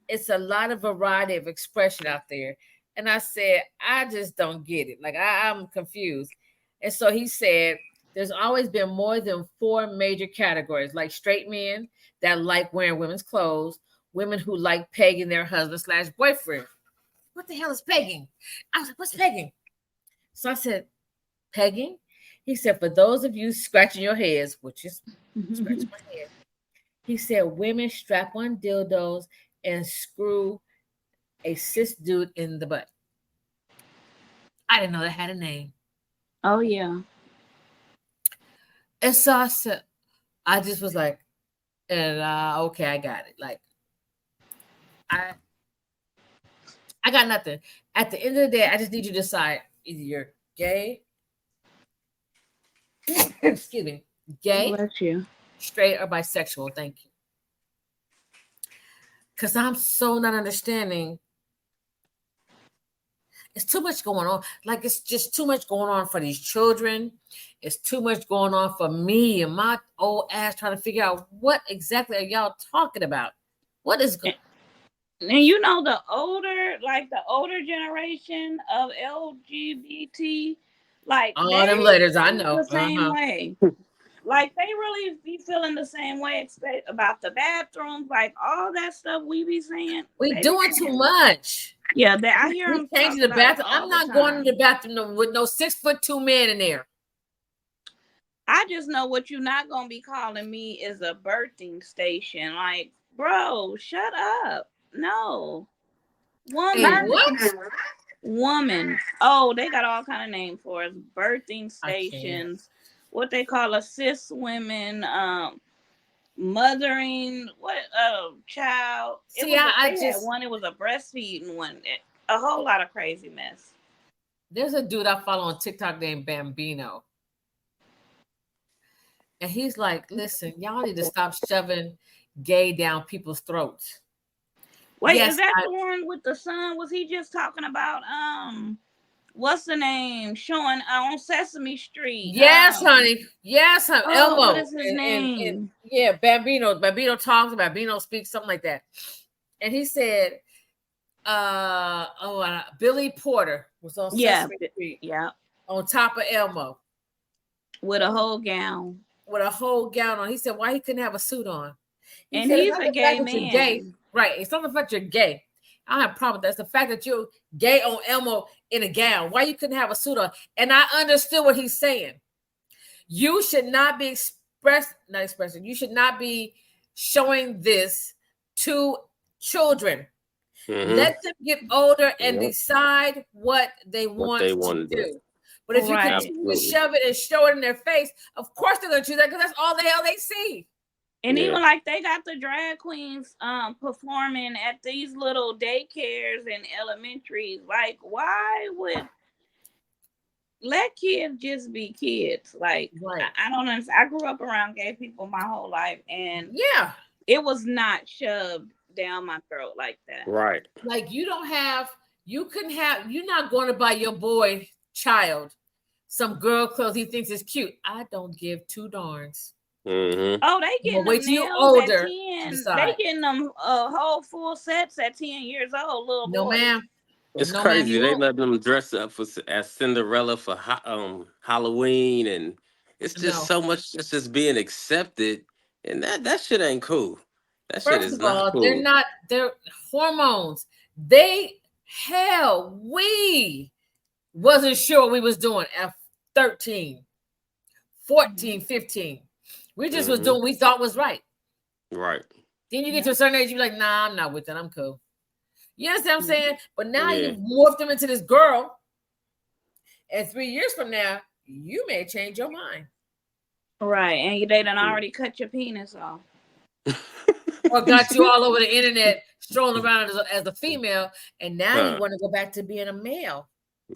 it's a lot of variety of expression out there. And I said, I just don't get it. Like I'm confused. And so he said, there's always been more than 4 major categories, like straight men that like wearing women's clothes, women who like pegging their husband/boyfriend. What the hell is pegging? I was like, what's pegging? So I said, pegging? He said, for those of you scratching your heads, which is scratching my head, he said, women strap on dildos and screw a cis dude in the butt. I didn't know that had a name. Oh, yeah. And so I said, I just was like, and okay, I got it. Like, I got nothing. At the end of the day, I just need you to decide either you're gay, excuse me, gay, straight, or bisexual. Thank you. Because I'm so not understanding. It's too much going on. Like, it's just too much going on for these children. It's too much going on for me and my old ass trying to figure out what exactly are y'all talking about. What is going on? And you know, the older generation of LGBT, like all them letters, I know. The same way. Like they really be feeling the same way about the bathrooms, like all that stuff we be saying. We doing too much. Yeah, I hear them changing the bathroom. I'm not going to the bathroom with no 6'2" man in there. I just know what you're not gonna be calling me is a birthing station. Like, bro, shut up. No. Hey, Woman. what? Woman. Oh, they got all kind of names for us. Birthing I can't. stations. What they call assist women, mothering, what child. See, I they just had one, it was a breastfeeding one. A whole lot of crazy mess. there's a dude I follow on TikTok named Bambino. And he's like, listen, y'all need to stop shoving gay down people's throats. Wait, Yes, is that the one with the son? Was he just talking about what's the name? Showing on Sesame Street. Yes, honey. Yes, honey. Oh, Elmo. what is his name? And yeah, Bambino. Bambino talks, Bambino speaks, something like that. And he said, Billy Porter was on Sesame Street. Yeah. On top of Elmo. With a whole gown. With a whole gown on. He said, why he couldn't have a suit on? And he's a gay man. Gay. Right. It's not the fact you're gay. I don't have a problem with that. It's the fact that you're gay on Elmo in a gown. Why you couldn't have a suit on? And I understood what he's saying. You should not be you should not be showing this to children. Mm-hmm. Let them get older and decide what they want to do. But if you continue to shove it and show it in their face, of course they're going to choose that because that's all the hell they see. And even like they got the drag queens performing at these little daycares and elementaries. Like, why would let kids just be kids? Like, I don't understand. I grew up around gay people my whole life, and it was not shoved down my throat like that. Right. Like you're not going to buy your boy child some girl clothes he thinks is cute. I don't give two darns. Mm-hmm. Oh, they getting wait till you're older. They getting them whole full sets at 10 years old, little boys. No, ma'am. It's crazy. They let them dress up as Cinderella for Halloween, and it's just so much just being accepted, and that shit ain't cool. That shit is not cool. They're hormones. We wasn't sure what we was doing at 13, 14, 15. We just was doing what we thought was right. Right. Then you get to a certain age, you're like, nah, I'm not with that. I'm cool. You understand what I'm saying? But now you've morphed them into this girl. And 3 years from now, you may change your mind. Right. And they done already cut your penis off. Or got you all over the internet strolling around as a female. And now you want to go back to being a male.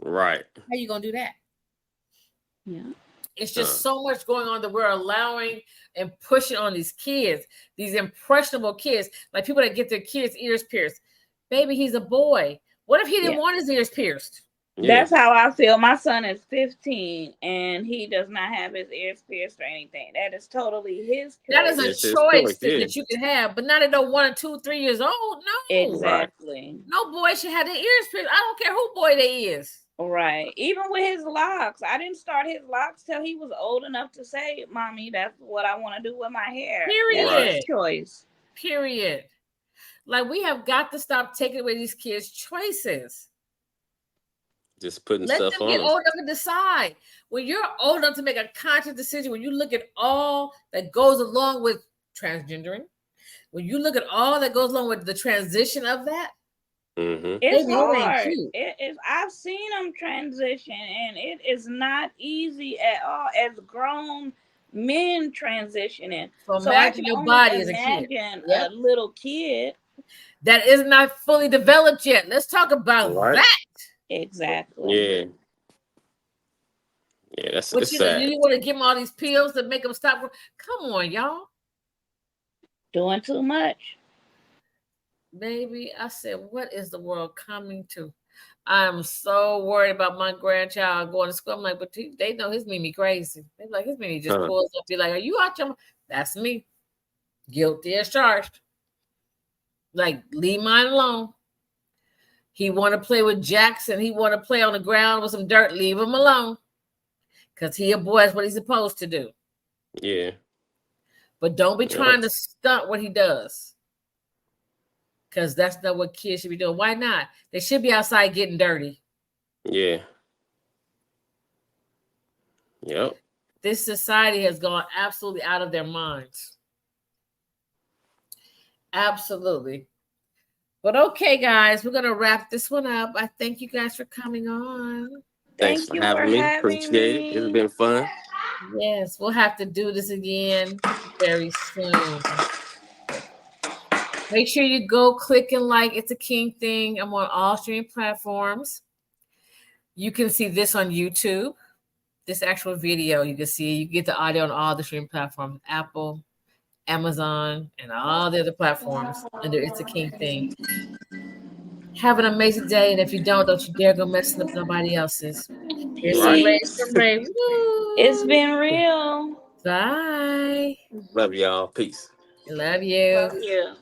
Right. How you going to do that? Yeah. It's just so much going on that we're allowing and pushing on these kids, these impressionable kids, like people that get their kids' ears pierced. Baby, he's a boy. What if he didn't want his ears pierced? Yeah. That's how I feel. My son is 15 and he does not have his ears pierced or anything. That is totally his choice. That is a choice that you can have, but not at no 1 or 2, 3 years old. No. Exactly. No boy should have their ears pierced. I don't care who boy they is. Right. Even with his locks. I didn't start his locks till he was old enough to say, Mommy, that's what I want to do with my hair. Period. That's his choice. Period. Like, we have got to stop taking away these kids' choices. Just putting Let stuff them on get them. old enough to decide. When you're old enough to make a conscious decision, when you look at all that goes along with transgendering, when you look at all that goes along with the transition of that, it's hard. It is. I've seen them transition, and it is not easy at all. As grown men transitioning, so imagine your body as a kid. A little kid that is not fully developed yet. Let's talk about that. Exactly. Yeah, that's but sad. You want to give them all these pills to make them stop? Come on, y'all. Doing too much. Baby, I said, what is the world coming to? I'm so worried about my grandchild going to school. I'm like, but they know his Mimi crazy. They're like, his Mimi just pulls up, be like, are you out your? That's me. Guilty as charged. Like, leave mine alone. He want to play with Jackson. He want to play on the ground with some dirt. Leave him alone. Because he a boy. That's what he's supposed to do. Yeah. But don't be trying to stunt what he does. Because that's not what kids should be doing. Why not? They should be outside getting dirty. Yeah. Yep. This society has gone absolutely out of their minds. Absolutely. But okay, guys, we're going to wrap this one up. I thank you guys for coming on. Thanks for having me. Appreciate it. It's been fun. Yes, we'll have to do this again very soon. Make sure you go click and like It's a King Thing. I'm on all streaming platforms. You can see this on YouTube. This actual video, you can see, you get the audio on all the streaming platforms, Apple, Amazon, and all the other platforms under It's a King Thing. Have an amazing day, and if you don't you dare go messing up nobody else's. Here's some Ray. It's been real. Bye. Love y'all. Peace. Love you. Love you.